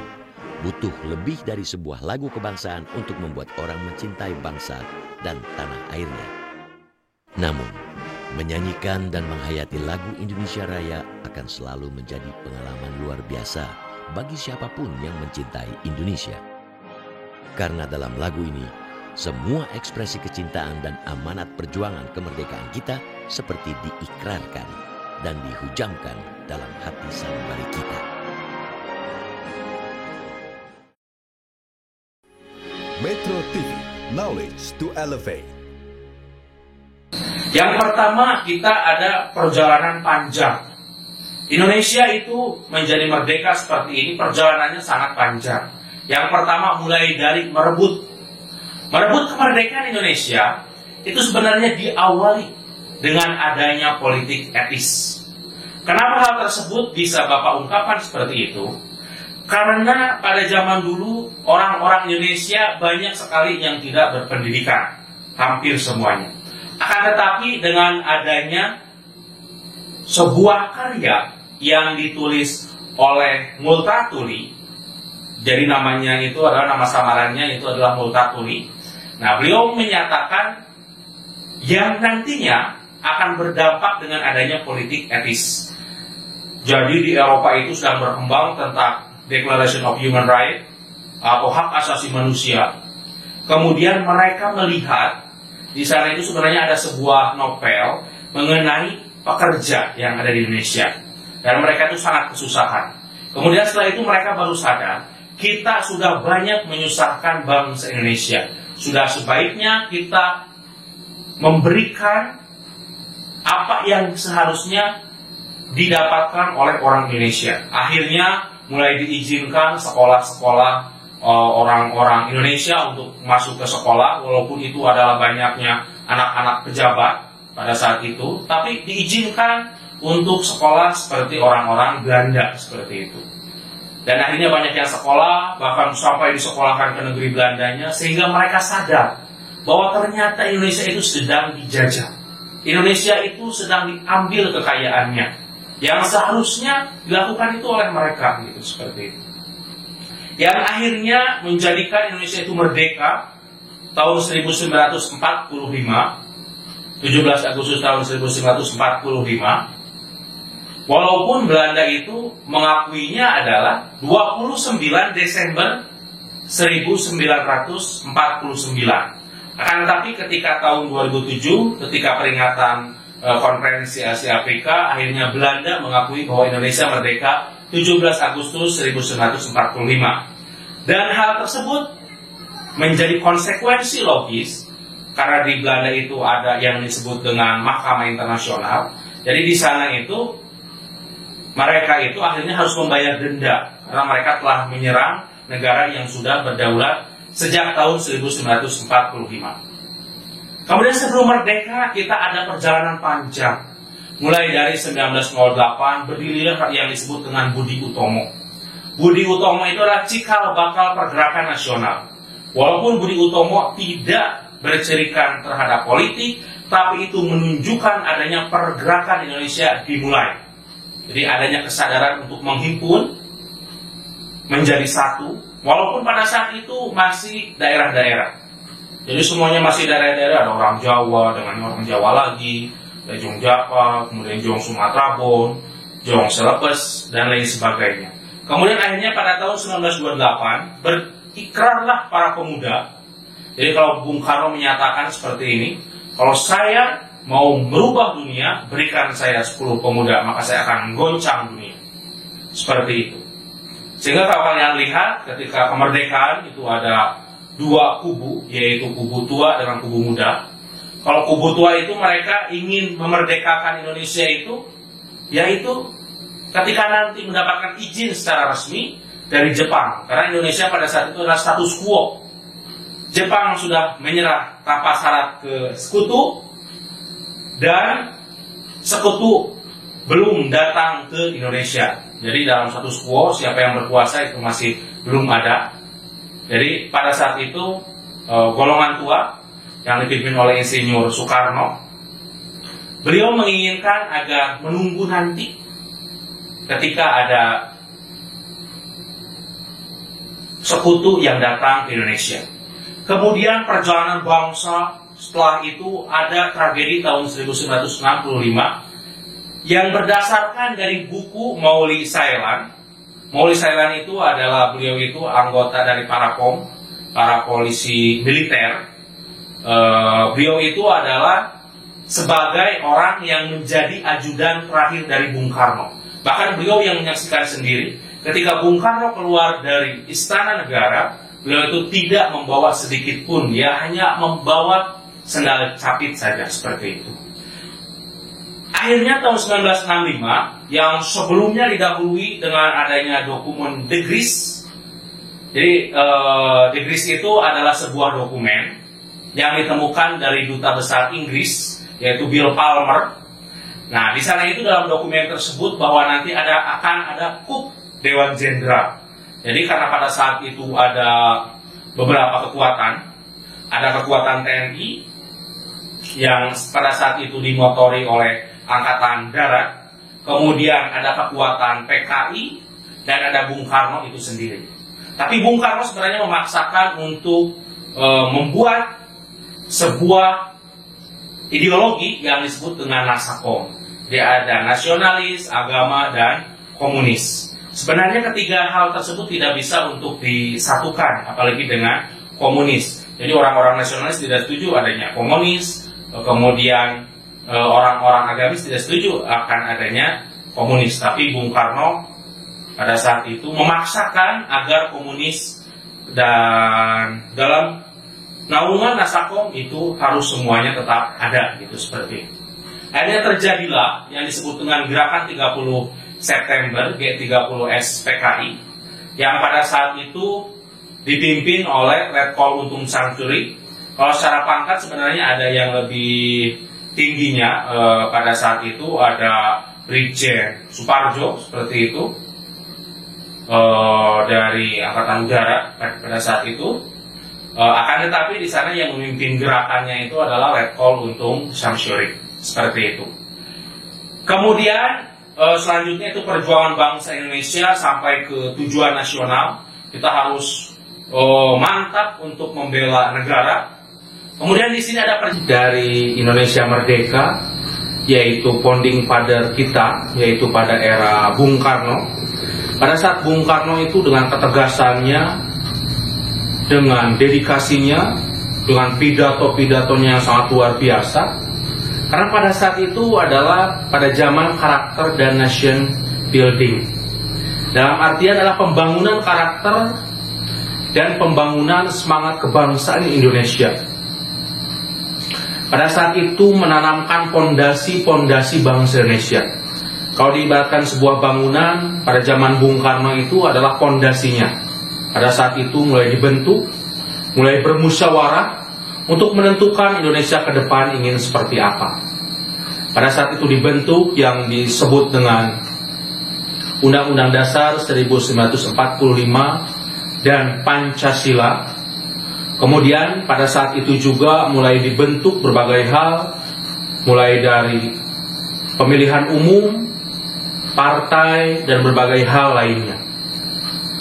butuh lebih dari sebuah lagu kebangsaan untuk membuat orang mencintai bangsa dan tanah airnya. Namun, menyanyikan dan menghayati lagu Indonesia Raya akan selalu menjadi pengalaman luar biasa bagi siapapun yang mencintai Indonesia. Karena dalam lagu ini, semua ekspresi kecintaan dan amanat perjuangan kemerdekaan kita seperti diikrarkan dan dihujamkan dalam hati sanubari kita. Metro TV, knowledge to elevate. Yang pertama, kita ada perjalanan panjang. Indonesia itu menjadi merdeka seperti ini, perjalanannya sangat panjang. Yang pertama, mulai dari merebut kemerdekaan Indonesia, itu sebenarnya diawali dengan adanya politik etis. Kenapa hal tersebut bisa Bapak ungkapkan seperti itu? Karena pada zaman dulu, orang-orang Indonesia banyak sekali yang tidak berpendidikan, hampir semuanya. Akan tetapi dengan adanya sebuah karya yang ditulis oleh Multatuli, jadi namanya itu adalah, nama samarannya itu adalah Multatuli. Nah, beliau menyatakan yang nantinya akan berdampak dengan adanya politik etis. Jadi di Eropa itu sedang berkembang tentang Declaration of Human Rights atau hak asasi manusia. Kemudian mereka melihat di sana itu sebenarnya ada sebuah novel mengenai pekerja yang ada di Indonesia. Dan mereka itu sangat kesusahan. Kemudian setelah itu mereka baru sadar, kita sudah banyak menyusahkan bangsa Indonesia. Sudah sebaiknya kita memberikan apa yang seharusnya didapatkan oleh orang Indonesia. Akhirnya mulai diizinkan sekolah-sekolah orang-orang Indonesia untuk masuk ke sekolah, walaupun itu adalah banyaknya anak-anak pejabat pada saat itu, tapi diizinkan untuk sekolah seperti orang-orang Belanda seperti itu. Dan akhirnya banyak yang sekolah, bahkan sampai disekolahkan ke negeri Belandanya, sehingga mereka sadar bahwa ternyata Indonesia itu sedang dijajah. Indonesia itu sedang diambil kekayaannya, yang seharusnya dilakukan itu oleh mereka, gitu, seperti itu. Yang akhirnya menjadikan Indonesia itu merdeka tahun 1945, 17 Agustus tahun 1945. Walaupun Belanda itu mengakuinya adalah 29 Desember 1949. Akan tetapi ketika tahun 2007, ketika peringatan konferensi Asia Afrika, akhirnya Belanda mengakui bahwa Indonesia merdeka 17 Agustus 1945. Dan hal tersebut menjadi konsekuensi logis, karena di Belanda itu ada yang disebut dengan Mahkamah Internasional. Jadi di sana itu mereka itu akhirnya harus membayar denda karena mereka telah menyerang negara yang sudah berdaulat sejak tahun 1945. Kemudian sebelum merdeka kita ada perjalanan panjang. Mulai dari 1908 berdirilah yang disebut dengan Budi Utomo. Budi Utomo itu adalah cikal bakal pergerakan nasional. Walaupun Budi Utomo tidak bercirikan terhadap politik, tapi itu menunjukkan adanya pergerakan Indonesia dimulai. Jadi adanya kesadaran untuk menghimpun menjadi satu, walaupun pada saat itu masih daerah-daerah. Jadi semuanya masih daerah-daerah, ada orang Jawa dengan orang Jawa lagi, ada Jong Japa, kemudian Jong Sumatera Bon, Jong Selepes, dan lain sebagainya. Kemudian akhirnya pada tahun 1928 berikrarlah para pemuda. Jadi kalau Bung Karno menyatakan seperti ini, kalau saya mau merubah dunia, berikan saya 10 pemuda, maka saya akan goncang dunia. Seperti itu. Sehingga kalau kalian lihat ketika kemerdekaan itu ada dua kubu, yaitu kubu tua dengan kubu muda. Kalau kubu tua itu mereka ingin memerdekakan Indonesia itu, yaitu ketika nanti mendapatkan izin secara resmi dari Jepang. Karena Indonesia pada saat itu adalah status quo. Jepang sudah menyerah tanpa syarat ke sekutu, dan sekutu belum datang ke Indonesia. Jadi dalam status quo, siapa yang berkuasa itu masih belum ada. Jadi pada saat itu golongan tua yang dipimpin oleh Insinyur Soekarno, beliau menginginkan agar menunggu nanti ketika ada sekutu yang datang ke Indonesia. Kemudian perjalanan bangsa setelah itu ada tragedi tahun 1965 yang berdasarkan dari buku Mauli Sailan. Mauli Sailan itu adalah beliau itu anggota dari Parapom, para polisi militer. Beliau itu adalah sebagai orang yang menjadi ajudan terakhir dari Bung Karno. Bahkan beliau yang menyaksikan sendiri ketika Bung Karno keluar dari Istana Negara, beliau itu tidak membawa sedikit pun, dia hanya membawa sendal capit saja seperti itu. Akhirnya tahun 1965 yang sebelumnya didahului dengan adanya dokumen De Gries. Jadi De Gries itu adalah sebuah dokumen yang ditemukan dari duta besar Inggris, yaitu Bill Palmer. Nah, di sana itu dalam dokumen tersebut bahwa nanti akan ada kup Dewan Jenderal. Jadi karena pada saat itu ada beberapa kekuatan, ada kekuatan TNI yang pada saat itu dimotori oleh Angkatan Darat, kemudian ada kekuatan PKI, dan ada Bung Karno itu sendiri. Tapi Bung Karno sebenarnya memaksakan untuk membuat sebuah ideologi yang disebut dengan Nasakom. Dia ada nasionalis, agama, dan komunis. Sebenarnya ketiga hal tersebut tidak bisa untuk disatukan, apalagi dengan komunis. Jadi orang-orang nasionalis tidak setuju adanya komunis, kemudian orang-orang agamis tidak setuju akan adanya komunis, tapi Bung Karno pada saat itu memaksakan agar komunis dan dalam naungan Nasakom itu harus semuanya tetap ada gitu, seperti itu. Akhirnya terjadilah yang disebut dengan Gerakan 30 September G30S PKI yang pada saat itu dipimpin oleh Letkol Untung Sangcuri. Kalau secara pangkat sebenarnya ada yang lebih tingginya, pada saat itu ada Brigjen Suparjo seperti itu, dari Angkatan Udara pada saat itu. Akan tetapi di sana yang memimpin gerakannya itu adalah Letkol Untung Sangcuri. Seperti itu. Kemudian selanjutnya itu perjuangan bangsa Indonesia sampai ke tujuan nasional. Kita harus mantap untuk membela negara. Kemudian di sini ada dari Indonesia Merdeka, yaitu founding father kita, yaitu pada era Bung Karno. Pada saat Bung Karno itu dengan ketegasannya, dengan dedikasinya, dengan pidato-pidatonya yang sangat luar biasa. Karena pada saat itu adalah pada zaman karakter dan nation building. Dalam artian adalah pembangunan karakter dan pembangunan semangat kebangsaan Indonesia. Pada saat itu menanamkan pondasi-pondasi bangsa Indonesia. Kalau diibaratkan sebuah bangunan, pada zaman Bung Karno itu adalah pondasinya. Pada saat itu mulai dibentuk, mulai bermusyawarah, untuk menentukan Indonesia ke depan ingin seperti apa. Pada saat itu dibentuk yang disebut dengan Undang-Undang Dasar 1945 dan Pancasila. Kemudian pada saat itu juga mulai dibentuk berbagai hal, mulai dari pemilihan umum, partai, dan berbagai hal lainnya.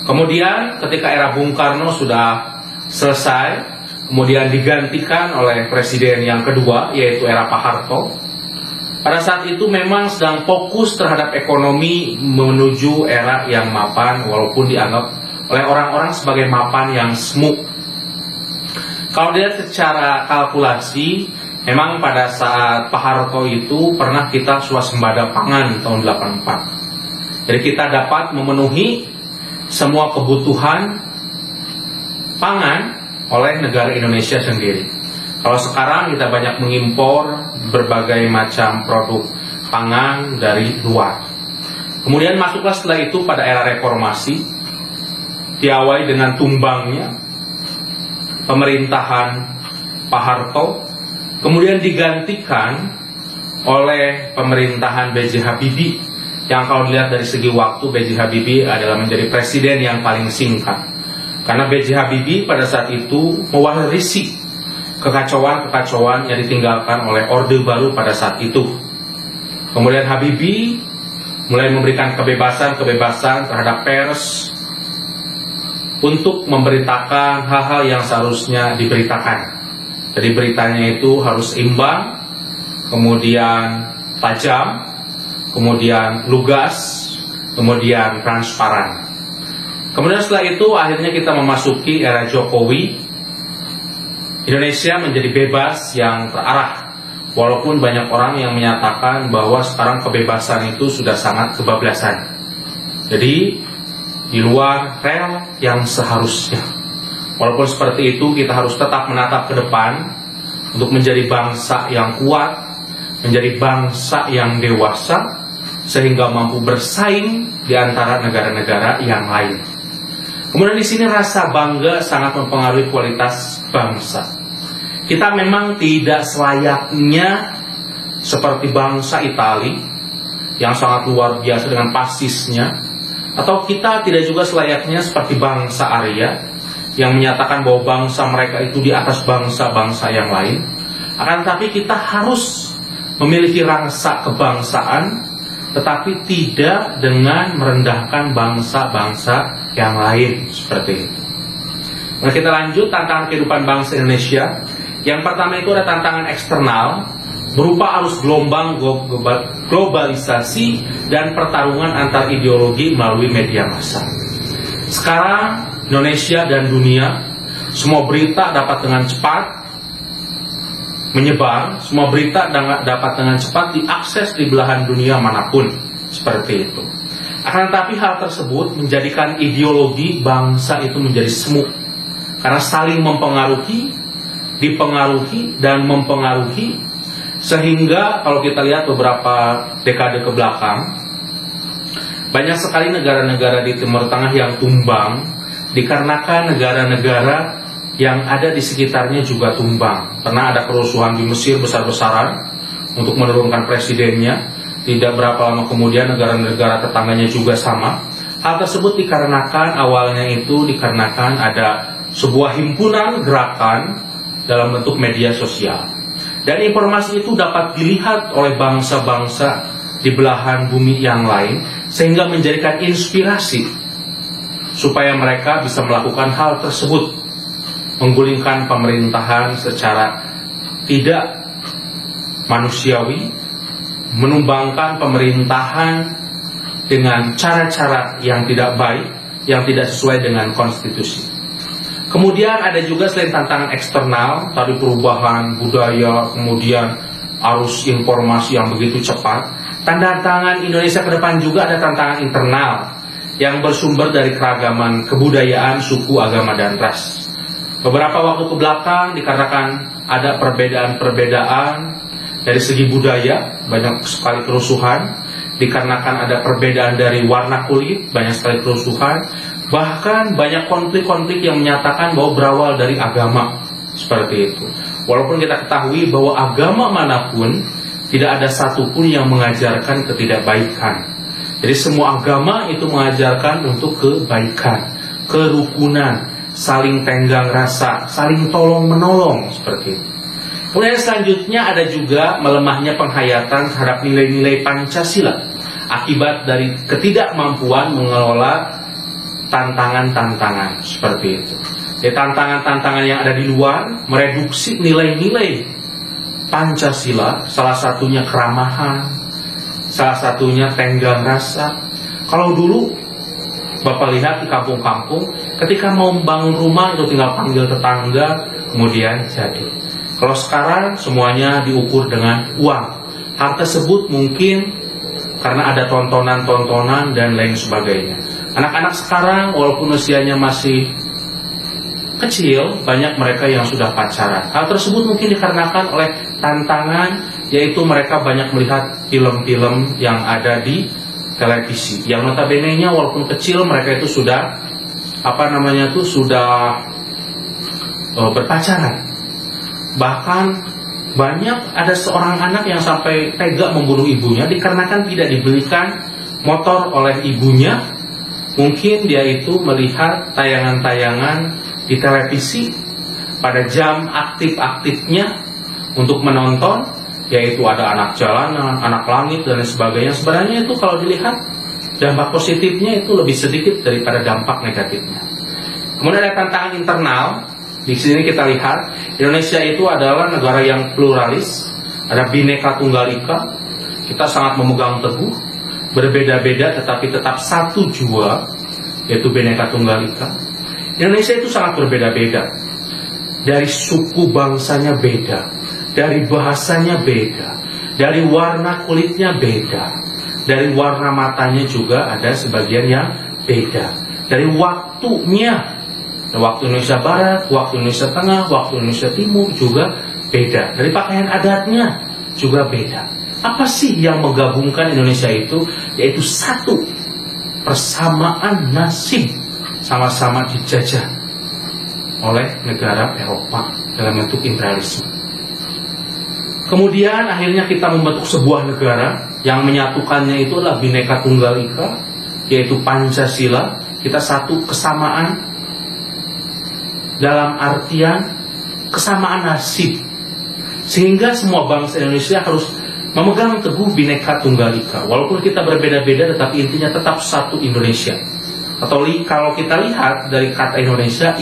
Kemudian ketika era Bung Karno sudah selesai, kemudian digantikan oleh presiden yang kedua, yaitu era Pak Harto. Pada saat itu memang sedang fokus terhadap ekonomi menuju era yang mapan, walaupun dianggap oleh orang-orang sebagai mapan yang semu. Kalau dilihat secara kalkulasi, memang pada saat Pak Harto itu pernah kita swasembada pangan tahun 84. Jadi kita dapat memenuhi semua kebutuhan pangan oleh negara Indonesia sendiri. Kalau sekarang kita banyak mengimpor berbagai macam produk pangan dari luar. Kemudian masuklah setelah itu pada era reformasi, diawali dengan tumbangnya pemerintahan Pak Harto, kemudian digantikan oleh pemerintahan B.J. Habibie, yang kalau dilihat dari segi waktu B.J. Habibie adalah menjadi presiden yang paling singkat. Karena B.J. Habibie pada saat itu mewarisi kekacauan-kekacauan yang ditinggalkan oleh Orde Baru pada saat itu. Kemudian Habibie mulai memberikan kebebasan-kebebasan terhadap pers untuk memberitakan hal-hal yang seharusnya diberitakan. Jadi beritanya itu harus imbang, kemudian tajam, kemudian lugas, kemudian transparan. Kemudian setelah itu akhirnya kita memasuki era Jokowi. Indonesia menjadi bebas yang terarah. Walaupun banyak orang yang menyatakan bahwa sekarang kebebasan itu sudah sangat kebablasan. Jadi di luar rel yang seharusnya. Walaupun seperti itu, kita harus tetap menatap ke depan untuk menjadi bangsa yang kuat, menjadi bangsa yang dewasa, sehingga mampu bersaing di antara negara-negara yang lain. Kemudian di sini rasa bangga sangat mempengaruhi kualitas bangsa. Kita memang tidak selayaknya seperti bangsa Italia yang sangat luar biasa dengan pasisnya, atau kita tidak juga selayaknya seperti bangsa Arya yang menyatakan bahwa bangsa mereka itu di atas bangsa-bangsa yang lain. Akan tetapi kita harus memiliki rasa kebangsaan, tetapi tidak dengan merendahkan bangsa-bangsa yang lain seperti itu. Nah, kita lanjut tantangan kehidupan bangsa Indonesia. Yang pertama itu ada tantangan eksternal berupa arus gelombang globalisasi dan pertarungan antar ideologi melalui media massa. Sekarang Indonesia dan dunia, semua berita dapat dengan cepat menyebar, semua berita dapat dengan cepat diakses di belahan dunia manapun, seperti itu. Akan tetapi hal tersebut menjadikan ideologi bangsa itu menjadi semu, karena saling mempengaruhi, dipengaruhi, dan mempengaruhi, sehingga kalau kita lihat beberapa dekade ke belakang, banyak sekali negara-negara di Timur Tengah yang tumbang dikarenakan negara-negara yang ada di sekitarnya juga tumbang. Pernah ada kerusuhan di Mesir besar-besaran untuk menurunkan presidennya. Tidak berapa lama kemudian negara-negara tetangganya juga sama. Hal tersebut dikarenakan awalnya itu dikarenakan ada sebuah himpunan gerakan dalam bentuk media sosial. Dan informasi itu dapat dilihat oleh bangsa-bangsa di belahan bumi yang lain, sehingga menjadikan inspirasi supaya mereka bisa melakukan hal tersebut, menggulingkan pemerintahan secara tidak manusiawi, menumbangkan pemerintahan dengan cara-cara yang tidak baik, yang tidak sesuai dengan konstitusi. Kemudian ada juga selain tantangan eksternal, tadi perubahan budaya, kemudian arus informasi yang begitu cepat, tantangan Indonesia ke depan juga ada tantangan internal yang bersumber dari keragaman kebudayaan, suku, agama, dan ras. Beberapa waktu ke belakang dikarenakan ada perbedaan-perbedaan dari segi budaya, banyak sekali kerusuhan, dikarenakan ada perbedaan dari warna kulit, banyak sekali kerusuhan, bahkan banyak konflik-konflik yang menyatakan bahwa berawal dari agama, seperti itu. Walaupun kita ketahui bahwa agama manapun tidak ada satupun yang mengajarkan ketidakbaikan. Jadi semua agama itu mengajarkan untuk kebaikan, kerukunan, saling tenggang rasa, saling tolong-menolong, seperti itu. Kemudian selanjutnya ada juga melemahnya penghayatan terhadap nilai-nilai Pancasila akibat dari ketidakmampuan mengelola tantangan-tantangan, seperti itu. Jadi tantangan-tantangan yang ada di luar mereduksi nilai-nilai Pancasila, salah satunya keramahan, salah satunya tenggang rasa. Kalau dulu Bapak lihat di kampung-kampung, ketika mau membangun rumah itu tinggal panggil tetangga, kemudian jadi. Kalau sekarang semuanya diukur dengan uang. Hal tersebut mungkin karena ada tontonan-tontonan dan lain sebagainya. Anak-anak sekarang walaupun usianya masih kecil, banyak mereka yang sudah pacaran. Hal tersebut mungkin dikarenakan oleh tantangan, yaitu mereka banyak melihat film-film yang ada di televisi. Yang notabene-nya walaupun kecil mereka itu sudah berpacaran. Bahkan banyak ada seorang anak yang sampai tega membunuh ibunya dikarenakan tidak dibelikan motor oleh ibunya. Mungkin dia itu melihat tayangan-tayangan di televisi pada jam aktif-aktifnya untuk menonton, yaitu ada anak jalanan, anak langit, dan lain sebagainya. Sebenarnya itu kalau dilihat dampak positifnya itu lebih sedikit daripada dampak negatifnya. Kemudian ada tantangan internal. Di sini kita lihat Indonesia itu adalah negara yang pluralis, ada Bhinneka Tunggal Ika. Kita sangat memegang teguh, berbeda-beda tetapi tetap satu jua, yaitu Bhinneka Tunggal Ika. Indonesia itu sangat berbeda-beda. Dari suku bangsanya beda, dari bahasanya beda, dari warna kulitnya beda, dari warna matanya juga ada sebagian yang beda, dari waktunya. Waktu Indonesia Barat, waktu Indonesia Tengah, waktu Indonesia Timur juga beda. Dari pakaian adatnya juga beda. Apa sih yang menggabungkan Indonesia itu? Yaitu satu, persamaan nasib, sama-sama dijajah oleh negara Eropa dalam bentuk imperialisme. Kemudian akhirnya kita membentuk sebuah negara yang menyatukannya itu adalah Bhinneka Tunggal Ika, yaitu Pancasila. Kita satu kesamaan dalam artian kesamaan nasib, sehingga semua bangsa Indonesia harus memegang teguh Bhinneka Tunggal Ika. Walaupun kita berbeda-beda, tetapi intinya tetap satu Indonesia. Atau kalau kita lihat dari kata Indonesia,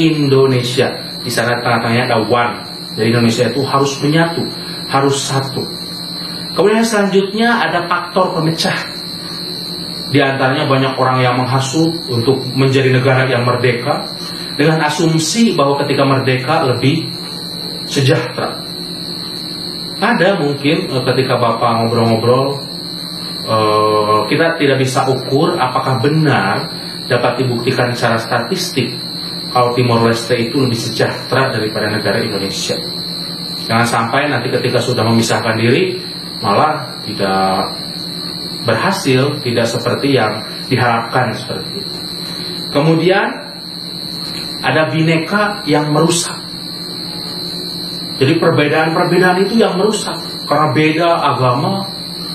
di sana tengah-tengahnya ada one. Jadi Indonesia itu harus menyatu, harus satu. Kemudian selanjutnya ada faktor pemecah. Di antaranya banyak orang yang menghasut untuk menjadi negara yang merdeka, dengan asumsi bahwa ketika merdeka lebih sejahtera. Ada mungkin ketika Bapak ngobrol-ngobrol, kita tidak bisa ukur apakah benar dapat dibuktikan secara statistik kalau Timor Leste itu lebih sejahtera daripada negara Indonesia. Jangan sampai nanti ketika sudah memisahkan diri malah tidak berhasil, tidak seperti yang diharapkan seperti itu. Kemudian ada bineka yang merusak. Jadi perbedaan-perbedaan itu yang merusak. Karena beda agama,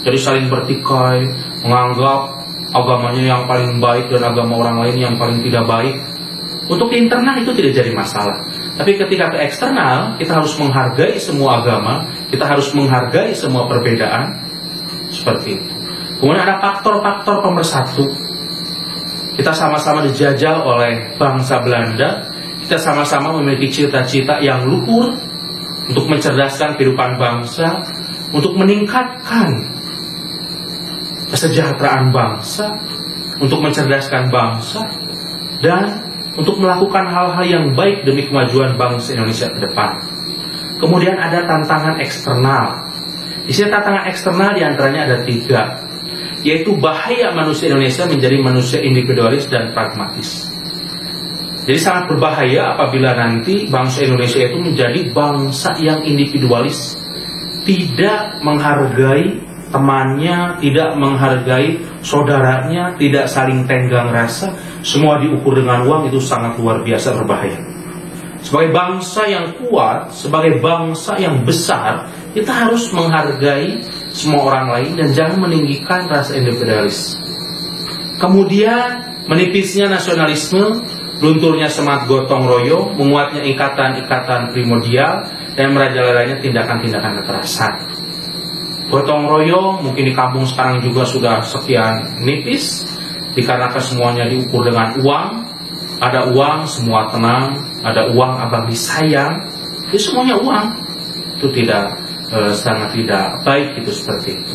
jadi saling bertikai, menganggap agamanya yang paling baik dan agama orang lain yang paling tidak baik. Untuk di internal itu tidak jadi masalah. Tapi ketika ke eksternal, kita harus menghargai semua agama, kita harus menghargai semua perbedaan, seperti itu. Kemudian ada faktor-faktor pemersatu. Kita sama-sama dijajah oleh bangsa Belanda, kita sama-sama memiliki cita-cita yang luhur untuk mencerdaskan kehidupan bangsa, untuk meningkatkan kesejahteraan bangsa, untuk mencerdaskan bangsa, dan untuk melakukan hal-hal yang baik demi kemajuan bangsa Indonesia ke depan. Kemudian ada tantangan eksternal. Di sini tantangan eksternal diantaranya ada 3, yaitu bahaya manusia Indonesia menjadi manusia individualis dan pragmatis. Jadi sangat berbahaya apabila nanti bangsa Indonesia itu menjadi bangsa yang individualis, tidak menghargai temannya, tidak menghargai saudaranya, tidak saling tenggang rasa, semua diukur dengan uang, itu sangat luar biasa berbahaya. Sebagai bangsa yang kuat, sebagai bangsa yang besar, kita harus menghargai semua orang lain dan jangan meninggikan rasa individualis. Kemudian menipisnya nasionalisme, lunturnya semangat gotong royong, menguatnya ikatan-ikatan primordial, dan merajalelanya tindakan-tindakan kekerasan. Gotong royong mungkin di kampung sekarang juga sudah sekian nipis, dikarenakan semuanya diukur dengan uang. Ada uang semua tenang, ada uang abang disayang, itu semuanya uang. Itu sangat tidak baik itu seperti itu.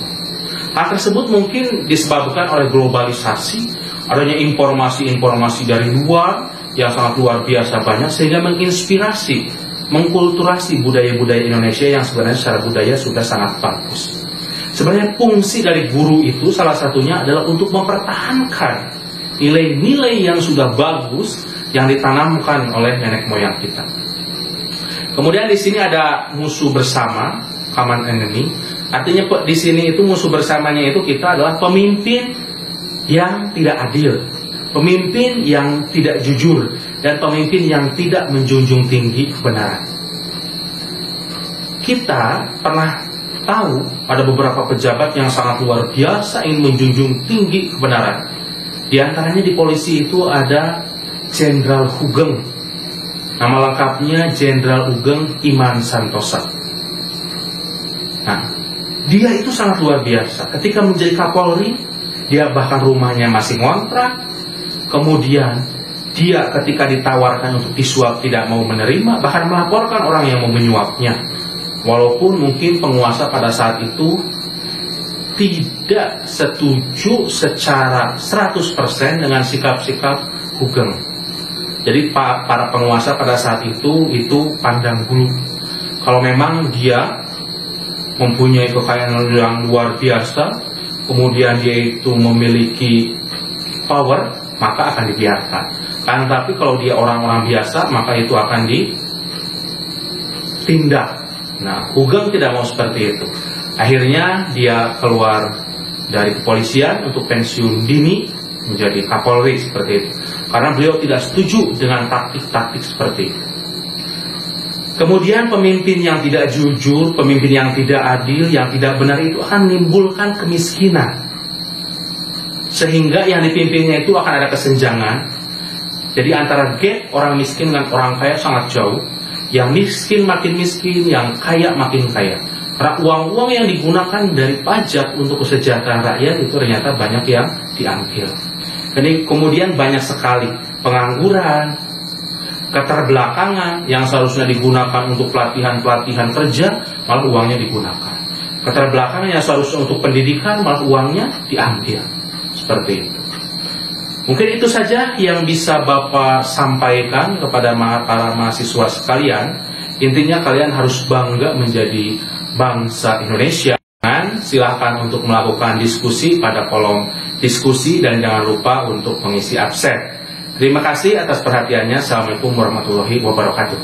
Hal tersebut mungkin disebabkan oleh globalisasi, adanya informasi-informasi dari luar yang sangat luar biasa banyak, sehingga menginspirasi, mengkulturasi budaya-budaya Indonesia yang sebenarnya secara budaya sudah sangat bagus. Sebenarnya fungsi dari guru itu salah satunya adalah untuk mempertahankan nilai-nilai yang sudah bagus yang ditanamkan oleh nenek moyang kita. Kemudian di sini ada musuh bersama, common enemy. Artinya di sini itu musuh bersamanya itu kita adalah pemimpin yang tidak adil, pemimpin yang tidak jujur, dan pemimpin yang tidak menjunjung tinggi kebenaran. Kita pernah tahu ada beberapa pejabat yang sangat luar biasa ingin menjunjung tinggi kebenaran. Di antaranya di polisi itu ada Jenderal Hugeng. Nama lengkapnya Jenderal Hugeng Iman Santosa. Nah, dia itu sangat luar biasa. Ketika menjadi Kapolri, dia bahkan rumahnya masih ngontrak. Kemudian dia ketika ditawarkan untuk disuap tidak mau menerima, bahkan melaporkan orang yang mau menyuapnya. Walaupun mungkin penguasa pada saat itu tidak setuju secara 100% dengan sikap-sikap Hugeng. Jadi para penguasa pada saat itu pandang bulu. Kalau memang dia mempunyai kekayaan yang luar biasa, kemudian dia itu memiliki power, maka akan dibiarkan. Tapi kalau dia orang-orang biasa, maka itu akan ditindak. Nah, Hugeng tidak mau seperti itu. Akhirnya dia keluar dari kepolisian untuk pensiun dini menjadi Kapolri seperti itu. Karena beliau tidak setuju dengan taktik-taktik seperti itu. Kemudian pemimpin yang tidak jujur, pemimpin yang tidak adil, yang tidak benar itu akan menimbulkan kemiskinan. Sehingga yang dipimpinnya itu akan ada kesenjangan. Jadi antara gap orang miskin dengan orang kaya sangat jauh. Yang miskin makin miskin, yang kaya makin kaya. Karena uang-uang yang digunakan dari pajak untuk kesejahteraan rakyat itu ternyata banyak yang diambil. Jadi kemudian banyak sekali pengangguran, keterbelakangan yang seharusnya digunakan untuk pelatihan-pelatihan kerja, malah uangnya digunakan. Keterbelakangan yang seharusnya untuk pendidikan, malah uangnya diambil. Seperti itu. Mungkin itu saja yang bisa Bapak sampaikan kepada para mahasiswa sekalian. Intinya kalian harus bangga menjadi bangsa Indonesia. Silahkan untuk melakukan diskusi pada kolom diskusi dan jangan lupa untuk mengisi absen. Terima kasih atas perhatiannya. Assalamualaikum warahmatullahi wabarakatuh.